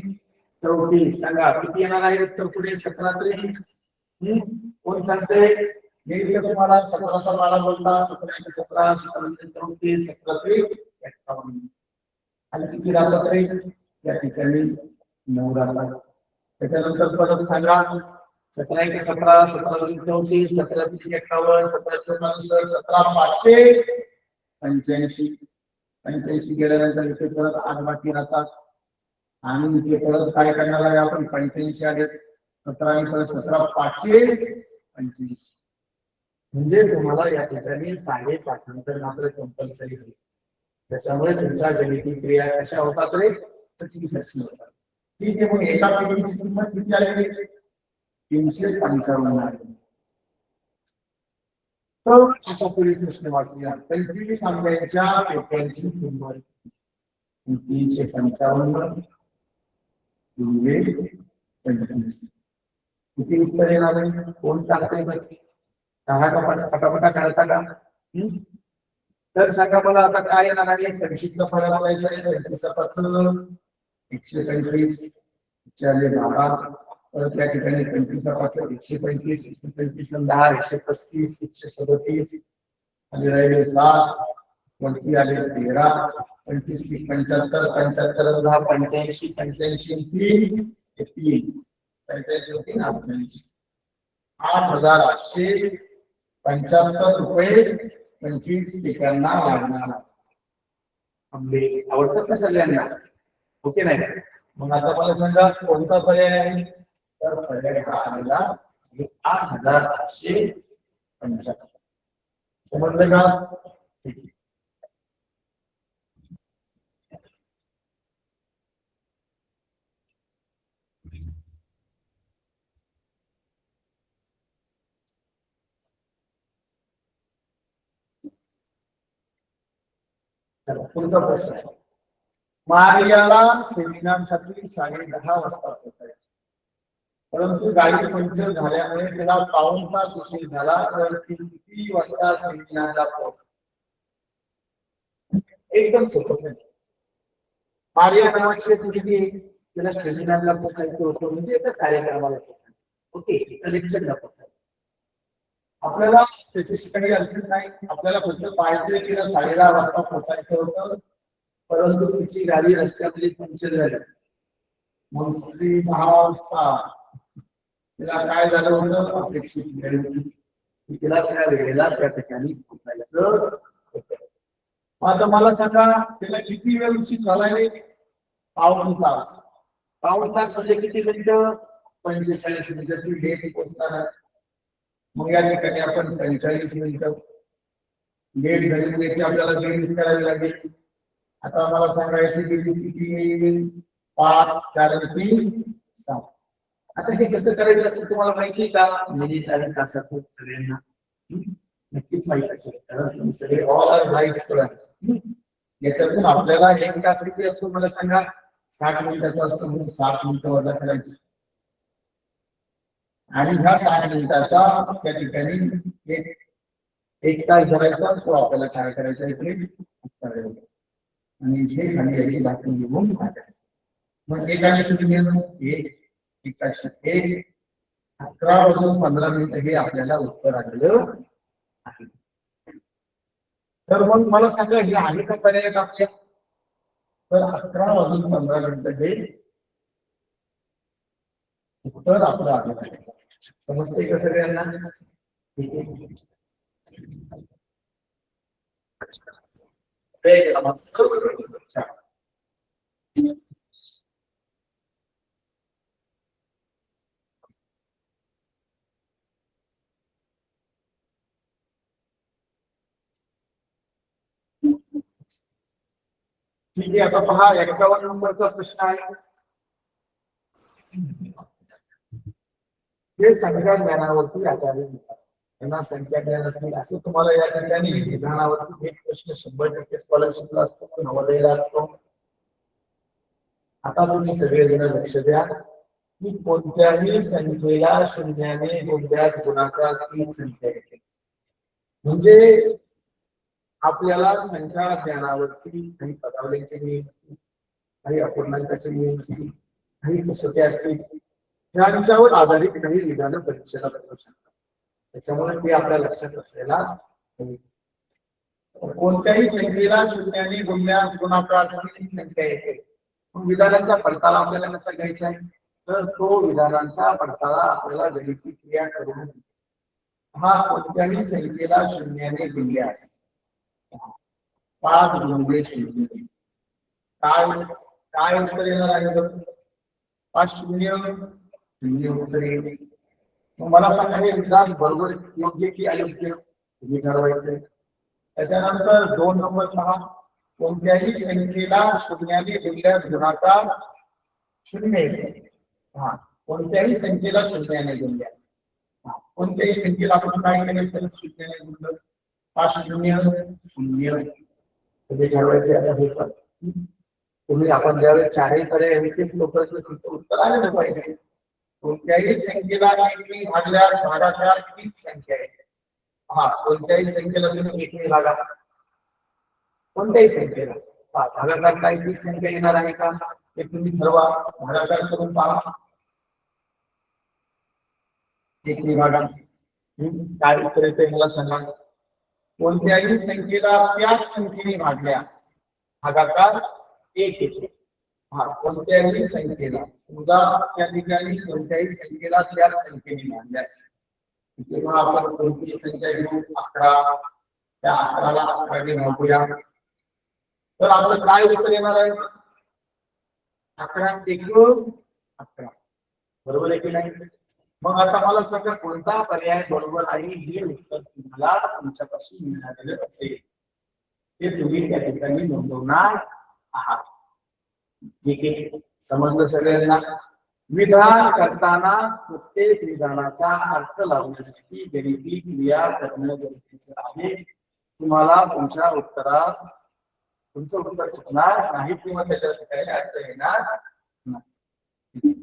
34. सांगा किती येणार आहे उत्तर पुढे? 17 × कोण सांगते? मी तुम्हाला 17चा 12 बोलता. 17 × 17, 17 × 34, 17 × 51. आणि किती राहतात रे? या ठिकाणी 9 राहतात. त्याच्यानंतर परत सांगा 17 × 17, 17 × 34, 17 × 51, 17 × 59, 17 585. 85 गेल्यानंतर इथे परत 8 बाकी राहतात. आणि इथे परत काय करणार आहे आपण? 85 आहेत. 17 आणि परत 17 525. म्हणजे तुम्हाला या ठिकाणी पाढे पाठांतर मात्र कंपल्सरी होईल. त्याच्यामुळे तुमच्या गणिती क्रिया कशा होतात रे? चुकीसाठी होतात. ठीक आहे, मग एका पेटीची किंमत किती आली? 355 आली. तर आता पुढे प्रश्न वाचूया. 25 आंब्याच्या पेट्यांची किंमत 355 गुणिले 25. किती उत्तर येणार आहे? कोण टाकते? पटापटा काढता का? तर सांगा मला आता काय येणार आहे? 25चा फरक लावायचा आहे. 25 5 125 4 12. परत या ठिकाणी 25 5 125, 125 10 135, 137 आणि राहिले 7. वरती आले 13. 25 75, 75 10 85, 85 3 3 85 8,875 रुपये 25 पिकांना लागणार. आंबे आवडतात ना सगळ्यांना? ओके नाही? मग आता मला सांगा कोणता पर्याय आहे? तर पर्याय हा आलेला 8,875. समजलं का? पुढचा प्रश्न आहे. मारियाला सेमिनारसाठी 10:30 वाजता पोहोचायचे, परंतु गाडी पंक्चर झाल्यामुळे तिला पाऊण तास उशीर झाला. तर ती किती वाजता सेमिनारला पोहोचली? एकदम सोपं. मारिया नावाची मुलगी, तिला सेमिनारला पोहोचायचं होतं, म्हणजे एका कार्यक्रमाला पोहोचायचं. ओके, एका लेक्चरला पोहोचायचं. आपल्याला त्याची काही अडचण नाही. आपल्याला फक्त पाहायचं तिला 10:30 वाजता पोहोचायचं होतं, परंतु तिची गाडी रस्त्यामध्ये पंक्चर झाली. मग 10 वाजता तिला काय झालं होतं? अपेक्षित वेळ होती, तिला त्या वेळेला त्या ठिकाणी पोहोचायचं होतं. आता मला सांगा तिला किती वेळ उशीर झालाय? पाऊण तास. पाऊण तास म्हणजे किती मिनिटं? 45 मिनिटं ती डेट पोहोचणार. मग या ठिकाणी आपण 45 मिनिटं डेट झाली त्याची आपल्याला बेरीज करावी लागेल. आता मला सांगायची बेरीज किती येईल? 5 4 3 7. आता हे कसं करायचं असेल तुम्हाला माहिती आहे का? मिनिट आणि तासाचं सगळ्यांना नक्कीच माहिती असेल, कारण तुम्ही सगळे ऑल आर राईट स्टुडंट. याच्यातून आपल्याला एक तास किती असतो मला सांगा? 60 मिनिटाचा असतो. म्हणजे 60 मिनिटं वजा करायची आणि ह्या 60 मिनिटाचा त्या ठिकाणी एक तास धरायचा. तो आपल्याला काय करायचा इकडे आणि इथे खाली याची दाखवून घेऊन टाकायची. मग एकाने सुरू एकाशे 11 वाजून 15 मिनिटं हे आपल्याला उत्तर आलेलं आहे. तर मग मला सांगा हे आहे का पर्याय आपल्या? तर 11 वाजून 15 मिनिटं हे उत्तर आपलं आलेलं आहे. समजते का सगळ्यांना? ठीक आहे. पर्याय क्रमांक 4. ठीक आहे, आता पहा 51 नंबरचा प्रश्न आहे. हे संख्या ज्ञानावरती आधारित असतात. त्यांना संख्या ज्ञान असतील असं तुम्हाला या ठिकाणी विधानावरती एक प्रश्न 100% स्कॉलरशिपला असतो, नवोदयला असतो. आता तुम्ही सगळेजण लक्ष द्या की कोणत्याही संख्येला शून्याने गोंड्यास गुणाकार तीच संख्या येते. म्हणजे आपल्याला संख्या ज्ञानावरती काही पदावलीचे नियम असतील, काही अपूर्णांकाचे नियम असतील, काही कसोट्या असतील, त्यांच्यावर आधारित काही विधानं परीक्षेला बदलू शकतात. त्याच्यामुळे ते आपल्या लक्षात असायला हवी. कोणत्याही संख्येला शून्याने गुणल्यास गुणाकार तीच संख्या येते. विधानांचा पडताळा आपल्याला कसा घ्यायचा आहे, तर तो विधानांचा पडताळा आपल्याला गणिती क्रिया करून हा कोणत्याही संख्येला शून्याने गुणल्यास 5 गुणिले 0 काय उत्तर येणार आहे? 5 शून्य शून्य उत्तर येईल. मला सांगा हे विधान बरोबर योग्य की अयोग्य तुम्ही ठरवायचं. त्याच्यानंतर 2 नंबर पहा, कोणत्याही संख्येला शून्याने गुणल्यास गुणाकार 0 येते. हा, कोणत्याही संख्येला शून्याने गुणल्यास, कोणत्याही संख्येला आपण काय केलं तर शून्याने गुणलं 5 शून्य शून्य तुम्ही ठरवायचे. आता हे पण तुम्ही आपण ज्यावेळेस चारही पर्याय आहे तेच लोकांचं उत्तर आलेलं पाहिजे. कोणत्याही संख्येला एकने भागल्यास भागाकार तीच संख्या आहे. हा, कोणत्याही संख्येला तुम्ही एकने भागा, कोणत्याही संख्येला भागाकार काय तीच संख्या येणार आहे का ते तुम्ही ठरवा. भागाकार करून पहा. एकने भागा काय उत्तर येते मला सांगा. कोणत्याही संख्येला त्याच संख्येने भागल्यास भागाकार 1 येते. हा, कोणत्याही संख्येला समजा त्या ठिकाणी कोणत्याही संख्येला त्याच संख्येने भागल्यास तेव्हा आपण कोणती संख्या घेऊ 11. त्या 11ला 11 ने भागूया तर आपलं काय उत्तर येणार आहे? 11 1 11. बरोबर आहे की नाही? मग आता मला सांगा कोणता पर्याय बरोबर आहे हे उत्तर तुम्हाला तुमच्यापाशी मिळालेलं असेल ते तुम्ही त्या ठिकाणी नोंदवणार आहात. ठीक आहे, समजलं सगळ्यांना? विधान करताना प्रत्येक विधानाचा अर्थ लावण्यासाठी गणिती क्रिया करणं गरजेचं आहे. तुम्हाला तुमच्या उत्तरात तुमचं उत्तर चुकणार नाही किंवा त्याच्यात काही अर्थ येणार नाही.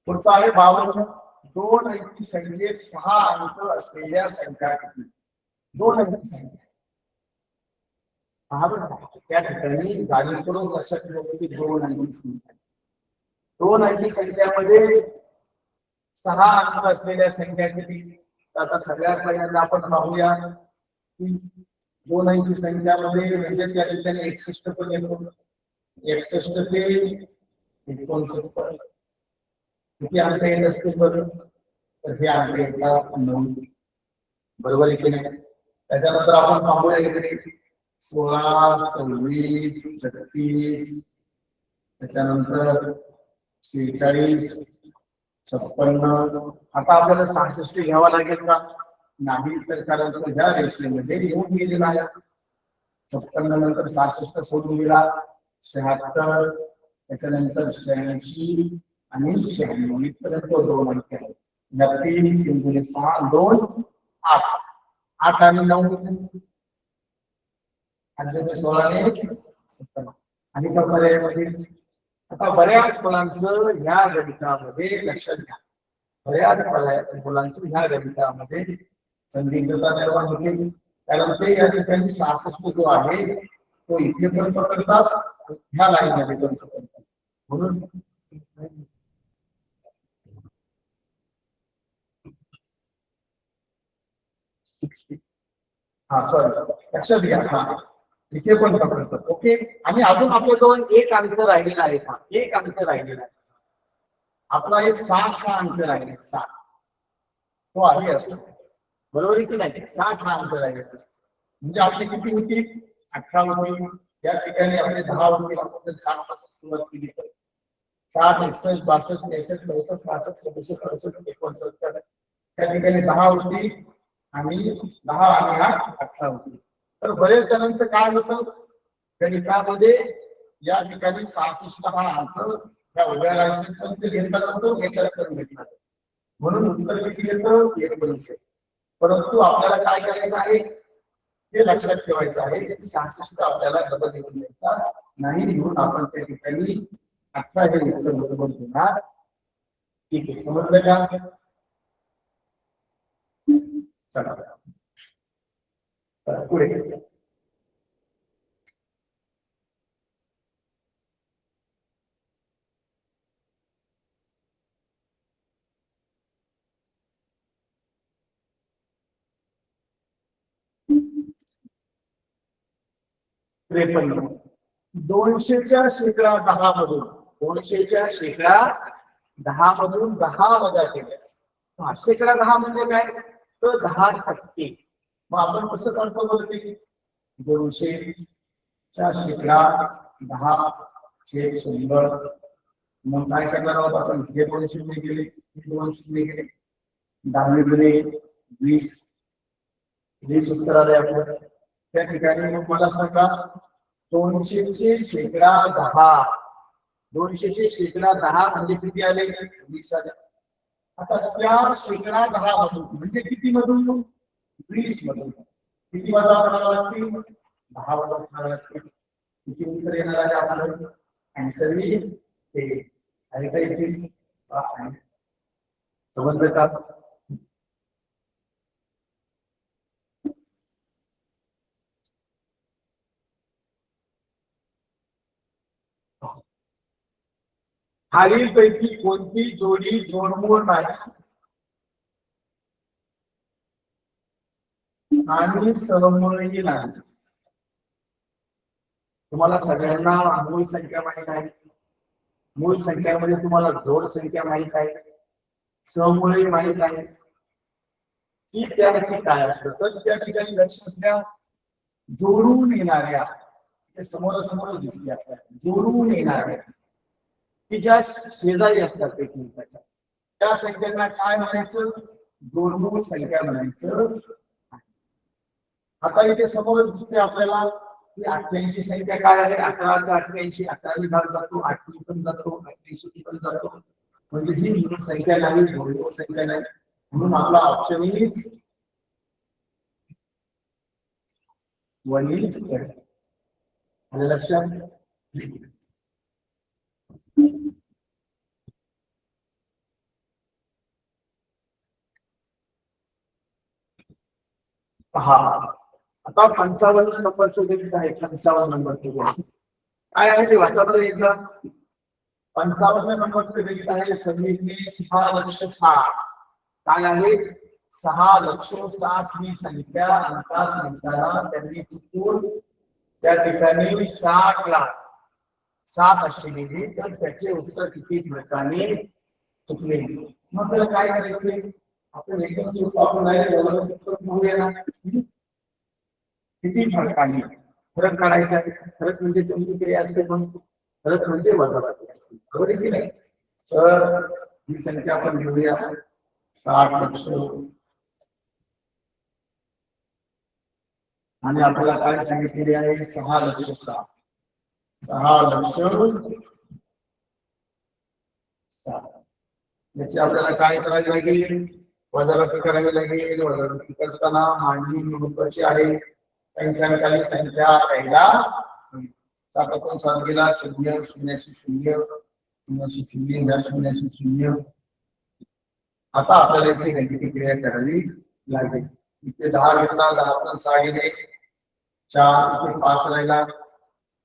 पुढचा आहे 52. 2 अंकी संख्येत 6 अंक असलेल्या संख्या किती? 2 अंकी संख्या त्या ठिकाणी जाणीवपूर्वक लक्षात ठेवा की 2 अंकी संख्या, 2 अंकी संख्यामध्ये 6 अंक असलेल्या संख्या किती? आता सगळ्यात पहिल्यांदा आपण पाहूया की 2 अंकी संख्यामध्ये म्हणजे त्या ठिकाणी 61 पण येतो. 61 ते 69 किती अंक येत असतील बरं? तर हे अंक येतात 9. बरोबर आहे की नाही? त्याच्यानंतर आपण पाहूया इकडे 16 26 36 त्याच्यानंतर 46 56. आता आपल्याला 66 घ्यावा लागेल का? नाही, तर कारण तो ह्या रेषेमध्ये येऊन गेलेला आहे. 56 नंतर 66 सोडून गेला 76 त्याच्यानंतर 86 आणि 96 इथपर्यंत 2 अंक आहेत. 3 3 गुणे 6 2 8 8 आणि 9 आणि 16 ने 17 आणि पर्यायामध्ये आता बऱ्याच मुलांचं ह्या गणितामध्ये लक्षात घ्या. बऱ्याच मुलांचं ह्या गणितामध्ये संदिग्धता निर्माण होते कारण ते या ठिकाणी 66 जो आहे तो इथे पण पकडतात ह्या लाईन मध्ये पण पकडतात. म्हणून हा सॉरी लक्षात घ्या. हा इथे पण पकडतात. ओके, आणि अजून आपल्याजवळ एक अंक राहिलेला आहे. हा एक अंक राहिलेला आहे. आपला एक 60 हा अंतर आहे, 60 तो आहे असं, बरोबर आहे की नाही? 60 हा अंतर आहे, म्हणजे आपली किती होती? 18 होती. या ठिकाणी आपले 10 होती. आपण 60 पासून सुरुवात केली तर 60, 61, 62, 63, 64, 65, 66, 67, 69 त्या ठिकाणी 10 होती आणि 10 आणि 8 18 होती. तर बरेच जणांचं काय होतं गणितामध्ये, या ठिकाणी 66 हा अंक त्या उभ्या राशीत पण ते घेतला जातो, याच्यात पण घेतला जातो, म्हणून उत्तर किती येतं? 19. परंतु आपल्याला काय करायचं आहे हे लक्षात ठेवायचं आहे की 66 आपल्याला डबल येऊन द्यायचा नाही, म्हणून आपण त्या ठिकाणी 18 हे उत्तर बरोबर घेणार. ठीक आहे, समजलं का? चला पुढे 53. 200च्या शेकडा 10 मधून 200च्या शेकडा 10 मधून 10 वजा केल्यास शेकडा 10 म्हणजे काय? तर 10%. मग आपण कसं करतो बरं? 200च्या शेकडा 10 छेद 100. मग काय करणार आहोत आपण? हे 200 गेले, 200 गेले, 10 गुणे 20 उत्तर आले आपल्याला. त्या ठिकाणी मग मला सांगा 200चे शेकडा 10, 200चे शेकडा 10 म्हणजे किती आले? 20 आले. आता त्या शेकडा 10 मधून म्हणजे किती मधून? 20 मधून किती वजा करावं लागतील? 10 वजा करावं लागतील. किती उत्तर येणार आहे आपल्याला? आन्सर इज हे आहे का येतील? समजलं का? खालीलपैकी कोणती जोडी जोडमूळ नाही आणि सहमूळही नाही? तुम्हाला सगळ्यांना मूळ संख्या माहित आहे, मूळ संख्यामध्ये तुम्हाला जोड संख्या माहित आहे, सहमूळही माहित आहे. की त्या नक्की काय असतं? तर त्या ठिकाणी लक्ष द्या, जोडून येणाऱ्या समोरासमोर दिसते आपल्याला, जोडून येणाऱ्या की ज्या शेजारी असतात एकमेकांच्या त्या संख्यांना काय म्हणायचं? जोडमूळ संख्या म्हणायचं. आता इथे समोरच दिसते आपल्याला की 88 संख्या काय आहे? 11 × 88, 11 भाग जातो, 8 पण जातो, 88 पण जातो, म्हणजे ही मूळ संख्या नाही, जोडमूळ संख्या नाही, म्हणून आपला ऑप्शन इज वनीच आहे. लक्षात पहा. आता 55 नंबरचं गणित आहे. 55 नंबरचं गणित काय आहे ते वाचा बरं एकदा. 55 नंबरचं गणित आहे समीकरणे 6,60,000. काय आहे? 6,60,000 ही संख्या अंकात लिहिताना त्यांनी चुकून त्या ठिकाणी 60 ला 7 अशी लिहिली, तर त्याचे उत्तर किती फरकाने चुकले. मग त्याला काय करायचे? आपण एकदम सोपं आपण ना किती फरकाने फरक काढायचा. फरक म्हणजे तुमची क्रिया असते, पण फरक म्हणजे वजाबाकी असते, बरोबर आहे की नाही? तर ही संख्या आपण घेऊया 60 लक्ष आणि आपल्याला काय सांगितलेले आहे? 6,60,000. 6,60,000 याची आपल्याला काय करावी लागेल? वजाबाकी करावी लागेल. वजाबाकी करताना मांडणी महत्वाची आहे. संख्यांकाली संख्या पहिला 7 7 गेला 0 0 0 0 0 0 0. आता आपल्याला इथे गणिती क्रिया करावी लागेल. इथे 10 घेतला, 10 6 गेले, 4 इथे 5 राहिला,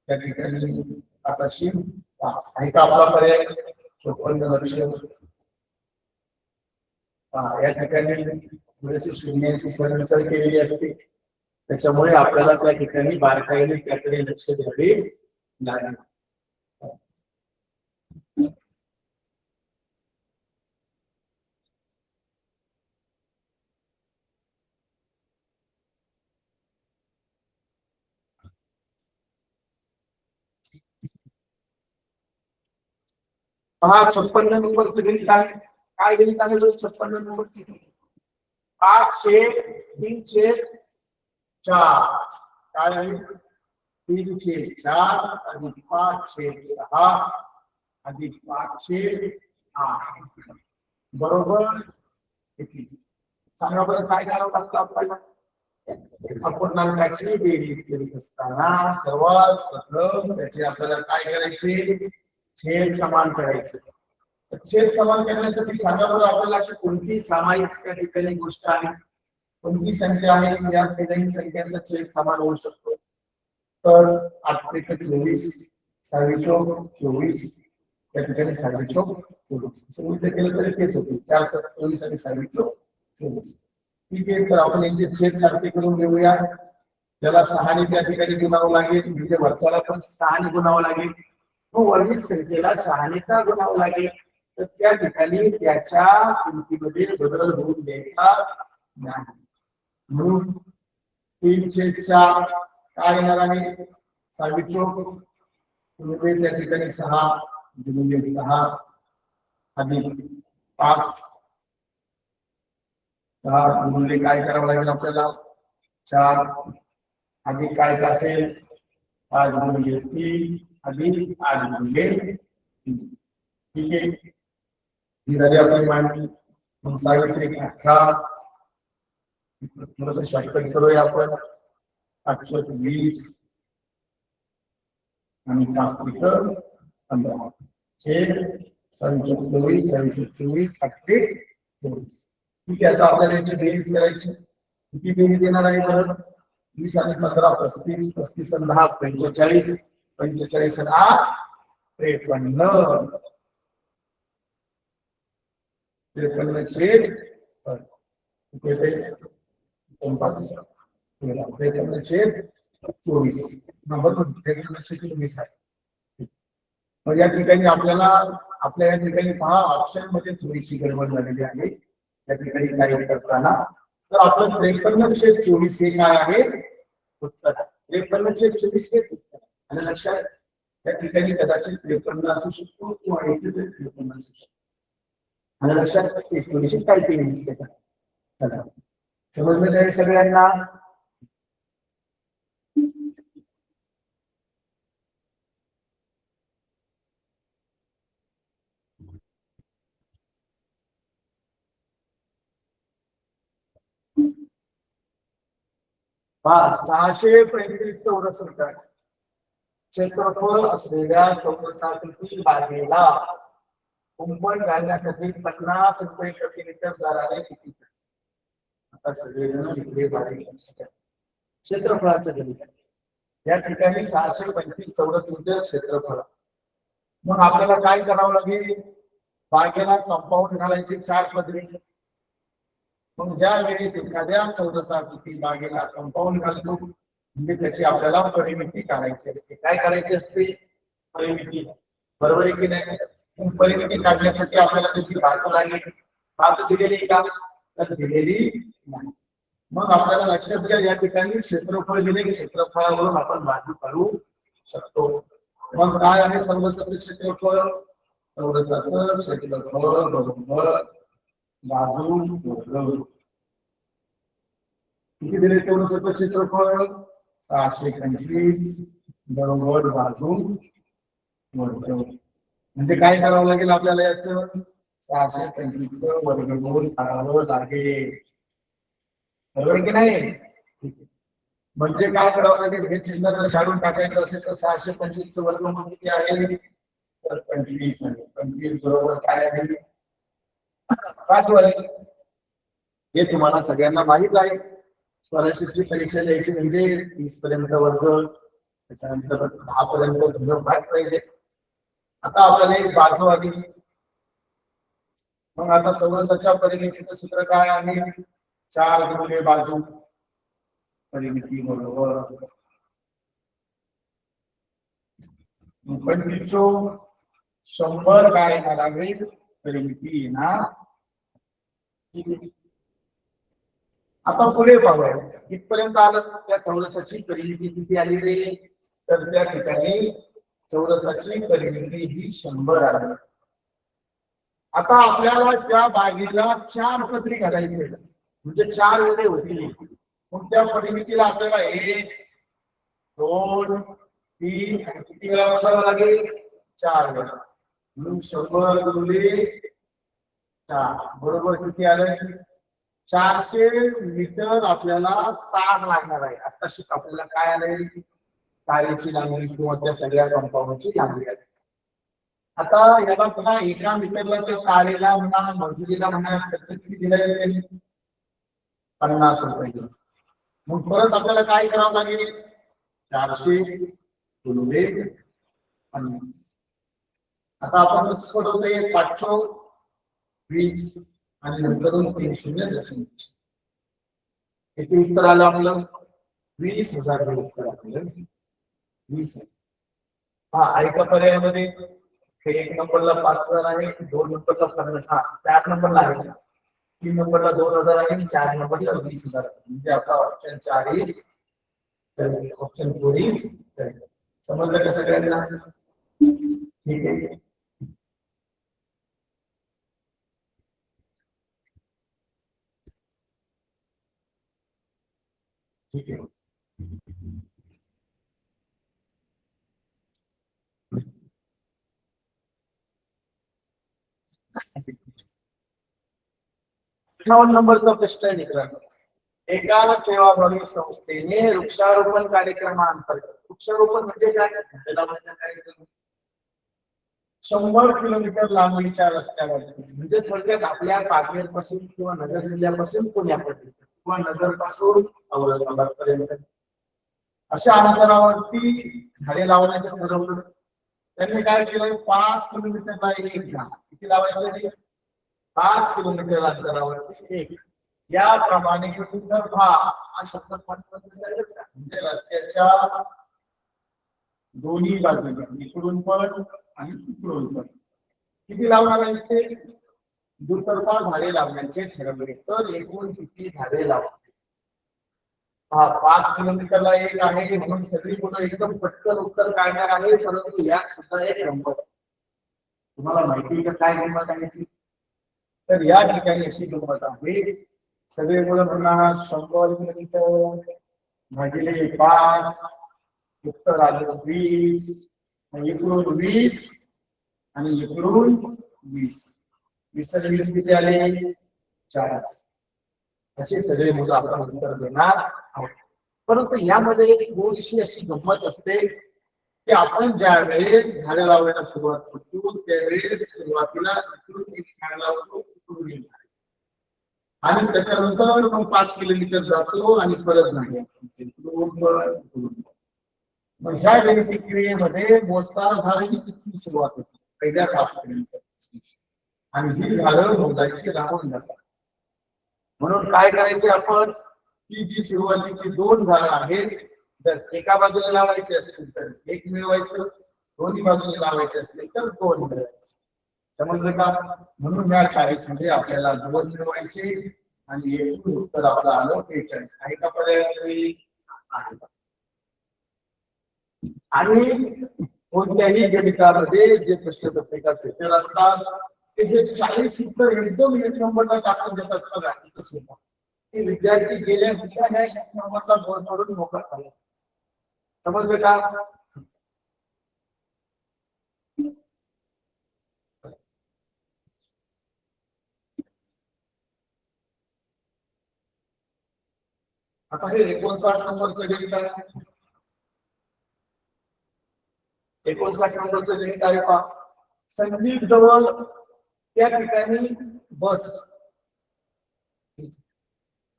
त्या ठिकाणी आता 5 आहे का आपला पर्याय? 54 लक्ष. या ठिकाणी थोडीशी शून्यांची सरमिसळ केलेली असते, त्याच्यामुळे आपल्याला त्या ठिकाणी बारकाईने त्याकडे लक्ष द्यावे लागेल. पहा 56 नंबरचं गणित आहे. काय गणित आहे 56 नंबरचं? 5/3/4 काय आहे? 3/4 अधिक 5/6 अधिक 5/8 बरोबर किती? सांगा बरं काय करावं लागतं आपल्याला? अपूर्णांकाची बेरीज करीत असताना सर्वात प्रथम त्याची आपल्याला काय करायचे? छेद समान करायचे. छेद समान करण्यासाठी सांगा बरं आपल्याला अशी कोणती सामायिक त्या ठिकाणी गोष्ट आहे, कोणती संख्या आहे की या तिन्ही संख्यांचा छेद समान होऊ शकतो? तर 8×24 24 त्या ठिकाणी 24 असं केलं तरी तेच होते. 4×7 = 24 आणि 24. ठीक आहे, तर आपण यांचे छेद सारखे करून घेऊया. त्याला 6 ने त्या ठिकाणी गुणावं लागेल, म्हणजे वरच्याला पण 6 ने गुणावं लागेल. मग वरील संख्येला 6 ने का गुणावं लागेल? तर त्या ठिकाणी त्याच्या किमतीमध्ये बदल होऊन द्यायचा नाही. म्हणून 3/4 काय येणार आहे? 24 त्या ठिकाणी 6 अधिक 5 6 गुणिले काय करावं लागेल आपल्याला? 4 अधिक काय असेल? 5×3 अधिक 8×3. ठीक आहे, ही झाली आपली माहिती. मग 18 थोडंसं शॉर्टकट करूया आपण. 820 आणि 5×3 छेद 24 8×24. ठीक आहे, आता आपल्याला याची बेरीज करायची. किती बेरीज येणार आहे बरं? 20 आणि 15 35 35 आणि 10 45 45 आणि 8 53 53 छेद 53 छेद 24 नंबर 53/24 आहे. मग या ठिकाणी आपल्याला आपल्या या ठिकाणी पहा ऑप्शन मध्ये थोडीशी गडबड झालेली आहे या ठिकाणी टाईप करताना. तर आपण 53/24 हे काय आहे? उत्तर. 53/24 हेच उत्तर. आणि लक्षात त्या ठिकाणी कदाचित 53 असू शकतो किंवा 53 असू शकतो. आणि लक्षात थोडीशी टायपिंग मिस्टेक आहे. चला, समजलं काय सगळ्यांना? पहा 635 चौरस मीटर क्षेत्रफळ असलेल्या चौरसाकृती बागेला कुंपण घालण्यासाठी 50 रुपये प्रति मीटर दराने किती खर्च? आता सगळेजण इकडे बारीक लक्ष द्या. क्षेत्रफळाचं गणित या ठिकाणी 635 चौरस मीटर क्षेत्रफळ. मग आपल्याला काय करावं लागेल? बागेला कंपाऊंड घालायचे 4 पदरी. मग ज्या वेळेस एखाद्या चौरसाकृती बागेला कंपाऊंड घालतो म्हणजे त्याची आपल्याला परिमिती काढायची असते. काय काढायची असते? परिमिती. बरोबर आहे की नाही? परिमिती काढण्यासाठी आपल्याला त्याची बाजू लागेल. बाजू दिलेली का? तर दिलेली नाही. मग आपल्याला लक्षात घ्या या ठिकाणी क्षेत्रफळ दिले, क्षेत्रफळावरून आपण बाजू काढू शकतो. मग काय आहे चौरसाचं क्षेत्रफळ? चौरसाचं क्षेत्रफळ बरोबर बाजू. किती दिले चौरसाचं क्षेत्रफळ? 625 बरोबर बाजू वर्ग. म्हणजे काय करावं लागेल आपल्याला? याचं 625 वर्गमूळ काढावं लागेल. बरोबर की नाही? म्हणजे काय करावं लागेल? हे चिन्ह जर काढून टाकायचं असेल तर 625 वर्गमूळ किती आहे? तर 25 आहे. 25 बरोबर काय आहे? 5 वर्ग. हे तुम्हाला सगळ्यांना माहित आहे. स्कॉलरशिपची परीक्षा द्यायची म्हणजे 30 पर्यंत वर्ग, त्याच्यानंतर 10 पर्यंत तुझं भाग पाहिजे. आता आपल्याला एक बाजू आली. मग आता चौरसाच्या परिमितीचं सूत्र काय आहे? 4 गुणिले बाजू परिमिती बरोबर 100 काय येणार आहे? परिमिती येणार. आता पुढे पाहूया इथपर्यंत आलं. त्या चौरसाची परिमिती किती आली रे? तर त्या ठिकाणी चौरसाची परिमिती ही 100 आली. आता आपल्याला त्या बागेला 4 पदरी घालायचे, म्हणजे 4 वेळे होतील. मग त्या परिमितीला आपल्याला 1 2 3 आणि किती वेळा मोजावं लागेल? 4 वेळा. म्हणून 100 गुणिले 4 बरोबर किती आलं? 400 मीटर आपल्याला तार लागणार आहे. आता शिक आपल्याला काय आलंय? तारेची लांबी किंवा त्या सगळ्या कंपाऊंडची लांबी आहे. आता याला पुन्हा 1 मीटरला त्या तारेला म्हणा, मजुरीला म्हणा, खर्च किती दिला जाईल? 50 रुपये. मग परत आपल्याला काय करावं लागेल? 400 गुणिले 50. आता आपण कसं सोडवतोय? 520 आणि नंतर 300.0. किती उत्तर आलं आपलं? 20,000 उत्तर आपलं 20. हा एका पर्यायामध्ये 1 नंबरला 5,000 आहे, 2 नंबरला 50. 4 नंबरला आहे, 3 नंबरला 2,000 आहे, 4 नंबरला 20,000. म्हणजे आपला ऑप्शन 4 इज ऑप्शन 4 इज. समजलं का सगळ्यांना? ठीक आहे. ठीक आहे. नंबरचा प्रश्न आहे मित्रांनो. एका सेवाभावी संस्थेने वृक्षारोपण कार्यक्रमाअंतर्गत, वृक्षारोपण म्हणजे काय? 100 किलोमीटर लांबीच्या रस्त्यावर, म्हणजे थोडक्यात आपल्या पारनेरपासून किंवा नगर जिल्ह्यापासून पुण्यापर्यंत किंवा नगर पासून औरंगाबाद पर्यंत अशा अंतरावरती झाडे लावण्याचं ठरवलं. त्यांनी काय केलं? 5 किलोमीटरला 1 झाड. किती लावायचं? 5 किलोमीटर अंतरावरती 1. याप्रमाणे दुतर्फा हा शब्द म्हणजे रस्त्याच्या दोन्ही बाजूला, इकडून पण आणि इकडून पण किती लावणार आहे? ते दुतर्फा झाडे लावण्याचे ठरवले. तर एकूण किती झाडे लावायची? हा 5 किलोमीटरला 1 आहे म्हणून सगळी मुलं एकदम पटकन उत्तर काढणार आहे. परंतु यात सुद्धा एक गंमत. तुम्हाला माहिती का काय गंमत आहे? तर या ठिकाणी अशी गंमत आहे. सगळे मुलं म्हणणार 100 किलोमीटर भागिले 5, उत्तर आलं 20. इकडून 20 आणि इकडून 20. 20 आणि 20 किती आले? 40. असे सगळे मुलं आपण उत्तर देणार आहोत. परंतु यामध्ये एक थोडीशी अशी गंमत असते की आपण ज्या वेळेस झाडं लावायला सुरुवात करतो त्यावेळेस सुरुवातीला इकडून 1 झाड लावतो, इकडून 1 झाड, आणि त्याच्यानंतर मग 5 किलोमीटर जातो आणि परत झाडे. मग ह्या गणिती क्रियेमध्ये मोजताना झाडांची किती सुरुवात होती? पहिल्या 5 किलोमीटर, आणि ही झाडं मोजायची राहून जातात. म्हणून काय करायचे आपण? ही जी सुरुवातीची 2 झाडं आहेत, जर एका बाजूला लावायची असतील तर 1 मिळवायचं, दोन्ही बाजूला लावायचे असतील तर 2 मिळवायचं. समजलं का? म्हणून या 40 मध्ये आपल्याला 2 मिळवायचे आणि एकूण उत्तर आपलं आलं 43. आहे का पर्याय? आणि कोणत्याही गणितामध्ये जे प्रश्नपत्रिका सेटर असतात ते हे 40 उत्तर एकदम 1 नंबरला टाकून देतात बघा. इथं सुद्धा हे विद्यार्थी गेल्या 1 नंबरला गोल करून मोकळा झाला. समजलं का? आता हे 59 नंबरचं गणित आहे. 59 नंबरचं गणित आहे पहा. संदीप जवळ त्या ठिकाणी बस,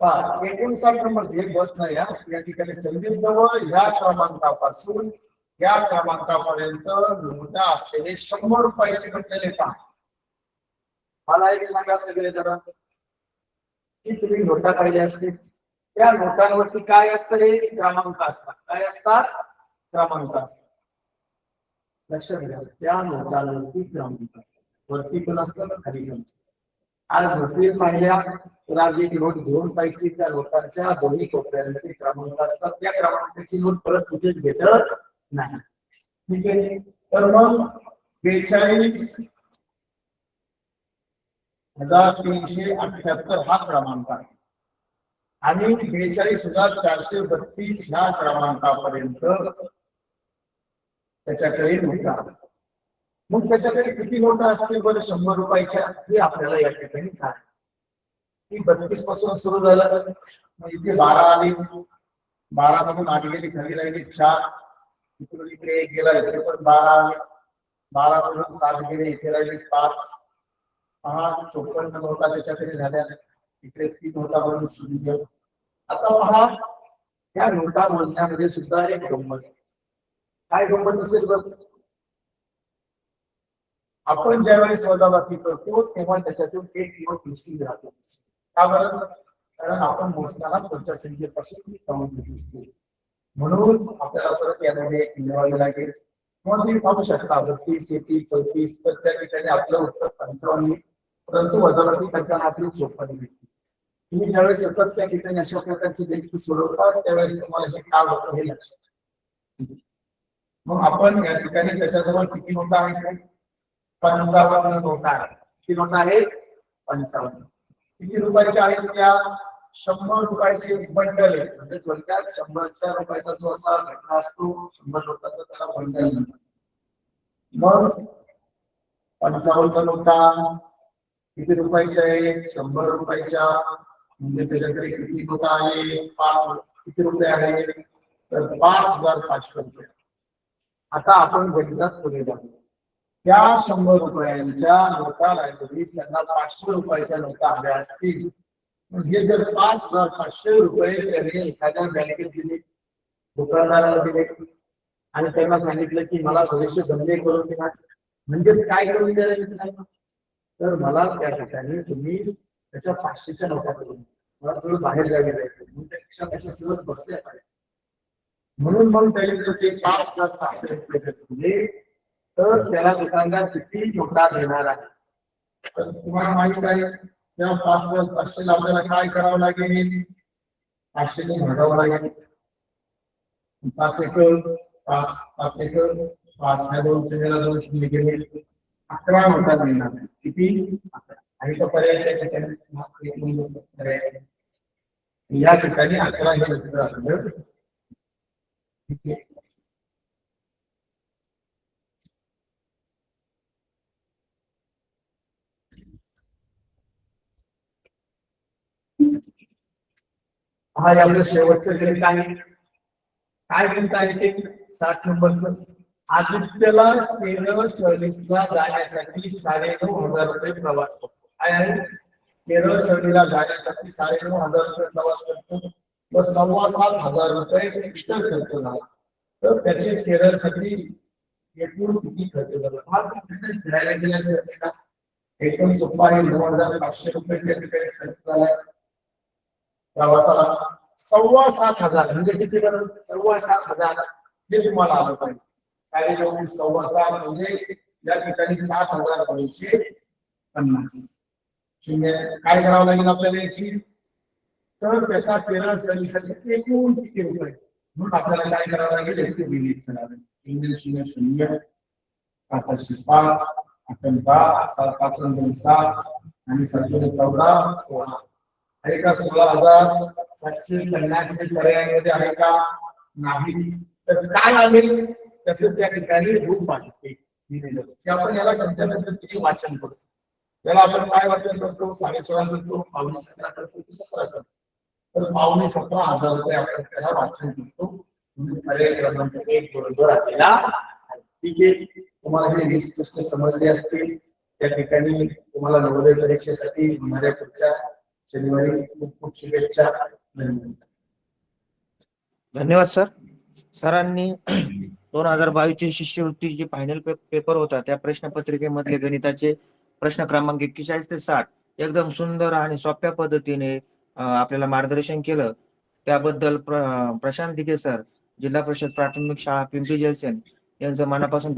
59 नंबरची बस नाही या ठिकाणी संदीप जवळ या क्रमांकापासून या क्रमांकापर्यंत नोटा असलेले 100 रुपयाचे घेतलेले पहा. मला एक सांगा सगळे जरा की तुम्ही नोटा पाहिल्या असतील, त्या नोटांवरती काय असतं? हे क्रमांक असतात. काय असतात? क्रमांक असतात. लक्षात घ्या, त्या नोटांवरती क्रमांक असतात. वरती पण असतं, खाली पण असतं. आज नोटीस पाहिल्या तर आज एक नोट घेऊन पाहिजे, त्या नोटांच्या दोन्ही कोपऱ्यांमध्ये क्रमांक असतात. त्या क्रमांकाची नोट परत कुठेच भेटत नाही. ठीक आहे. तर मग 42 42,378 हा क्रमांक आहे आणि 42,432 ह्या क्रमांकापर्यंत त्याच्याकडे नोटा. मग त्याच्याकडे किती नोटा असतील बरं 100 रुपयाच्या, हे आपल्याला या ठिकाणी सांगायचं. ही 32 पासून सुरू झालं, मग इथे 12 आली, 12 मधून आठ गेली, खाली राहिली 4, इकडून इकडे 1 गेला, इथे पण 12 आले, 12 मधून 7 गेले, इथे राहिली 5, 54 नोटा त्याच्याकडे झाल्या, इकडे 3 नोटा म्हणून शून्य. आता पहा, या नोटा मोजण्यामध्ये सुद्धा एक गंमत आहे. काय गंमत असेल बरं? आपण ज्यावेळेस वजाबाकी करतो तेव्हा त्याच्यातून एक नोट मिसिंग राहतो. का बरं? कारण आपण मोजताना पुढच्या संख्येपासून कमी दिसते, म्हणून आपल्याला परत यामध्ये एक मिळवावी लागेल. मग तुम्ही पाहू शकता 32, 33, 34, तर त्या ठिकाणी आपलं उत्तर 55, परंतु वजाबाकी करताना आपली 54 मिळते. तुम्ही ज्यावेळेस सतत त्या ठिकाणी अशा प्रकारची गणित सोडवतात त्यावेळेस तुम्हाला हे काय होतं हे लक्षात. मग आपण या ठिकाणी त्याच्याजवळ किती नोटा आहेत? 55 नोटा आहेत. किती नोटा आहेत? 55. किती रुपयाच्या आहेत त्या? 100 रुपयाचे बंडल आहे. म्हणजे थोडक्यात 100 रुपयाचा जो असा घटना असतो 100 नोटाचा त्याला बंडल म्हणतात. मग 55 नोटा किती रुपयाच्या आहेत? 100 रुपयाच्या. म्हणजे त्याच्याकडे किती नोटा आहे? 5. किती रुपये आहेत? तर 5,500 रुपये. आता आपण गणितात पुढे जाऊ. त्या 100 रुपयांच्या नोटा लायब्ररीत त्यांना 500 रुपयाच्या नोटा हव्या असतील, म्हणजे जर 5,500 रुपये त्यांनी एखाद्या बँकेत दिले, दुकानदाराला दिले आणि त्यांना सांगितलं की मला थोडेसे धंदे करून द्या, म्हणजेच काय करून द्यायला, तर मला त्या ठिकाणी तुम्ही त्याच्या 500च्या नोटा करून, मला थोडं बाहेर गावी जायचं, म्हणजे त्याच्या सहज बसल्या पाहिजे. म्हणून मग त्याने जर ते 5,500 रुपये दिले तर त्याला दुकानदार किती नोटा देणार आहे? तर तुम्हाला माहित आहे त्या 5,500 आपल्याला काय करावं लागेल? 500 ने भागावं लागेल. 5 एक 5, 5 एक 5, ह्या 2 शून्याला 2 शून्य गेले, 11 नोटा मिळणार. किती? 11. आणि तो पर्याय त्या ठिकाणी या ठिकाणी 11 हे उत्तर आलं. ठीक आहे. हा आपलं शेवटचं गणित आहे. काय गणित आहे ते? 60 नंबरचं. आदित्यला केरळ सहलीला जाण्यासाठी 9,500 रुपये प्रवास करतो. काय आहे? केरळ सहलीला जाण्यासाठी 9,500 रुपये प्रवास करतो व 7,500 रुपये इतर खर्च झाला. तर त्याचे केरळसाठी एकूण किती खर्च झाला? फिरायला गेल्यासाठी एकदम सोपा आहे. 9,500 रुपये त्या ठिकाणी खर्च झाला प्रवासाला. 7,500 म्हणजे किती बरं? 7,500 हे तुम्हाला आलं पाहिजे. 9.5 7,500 म्हणजे या ठिकाणी 7,550. शून्य काय करावं लागेल आपल्याला याची? तर त्याचा केरळ सहलीसाठी एकूण किती रुपये, म्हणून आपल्याला काय करावं लागेल? याची बेरीज करावी. 0 0 0 5,500 5 7 5 2 7 आणि 7 14 16 आहे का? 16,750 पर्यायामध्ये आहे का? नाही. तर काय लागेल? त्याचं त्या ठिकाणी रूप आहे की आपण याला कोणत्या पद्धतीने वाचन करतो. त्याला आपण काय वाचन करतो? 16.5 करतो, 17 करतो, 17 करतो. तर 17,500 रुपये आपण त्याला वाचन करतो. पर्याय क्रमांक 1 बरोबर आपल्याला. ठीक आहे. तुम्हाला हे 20 प्रश्न समजले असतील. त्या ठिकाणी तुम्हाला नवोदय परीक्षेसाठी होणाऱ्या पुढच्या शनिवारी खूप खूप शुभेच्छा. धन्यवाद सर. सरांनी 2022 ची शिष्यवृत्ती जी फायनल पेपर होता त्या प्रश्नपत्रिकेमधले गणिताचे प्रश्न क्रमांक 41 ते 60 एकदम सुंदर आणि सोप्या पद्धतीने आपल्याला मार्गदर्शन केलं. त्याबद्दल प्रशांत दिघे सर, जिल्हा परिषद प्राथमिक शाळा पिंपरी जैन यांचं मनापासून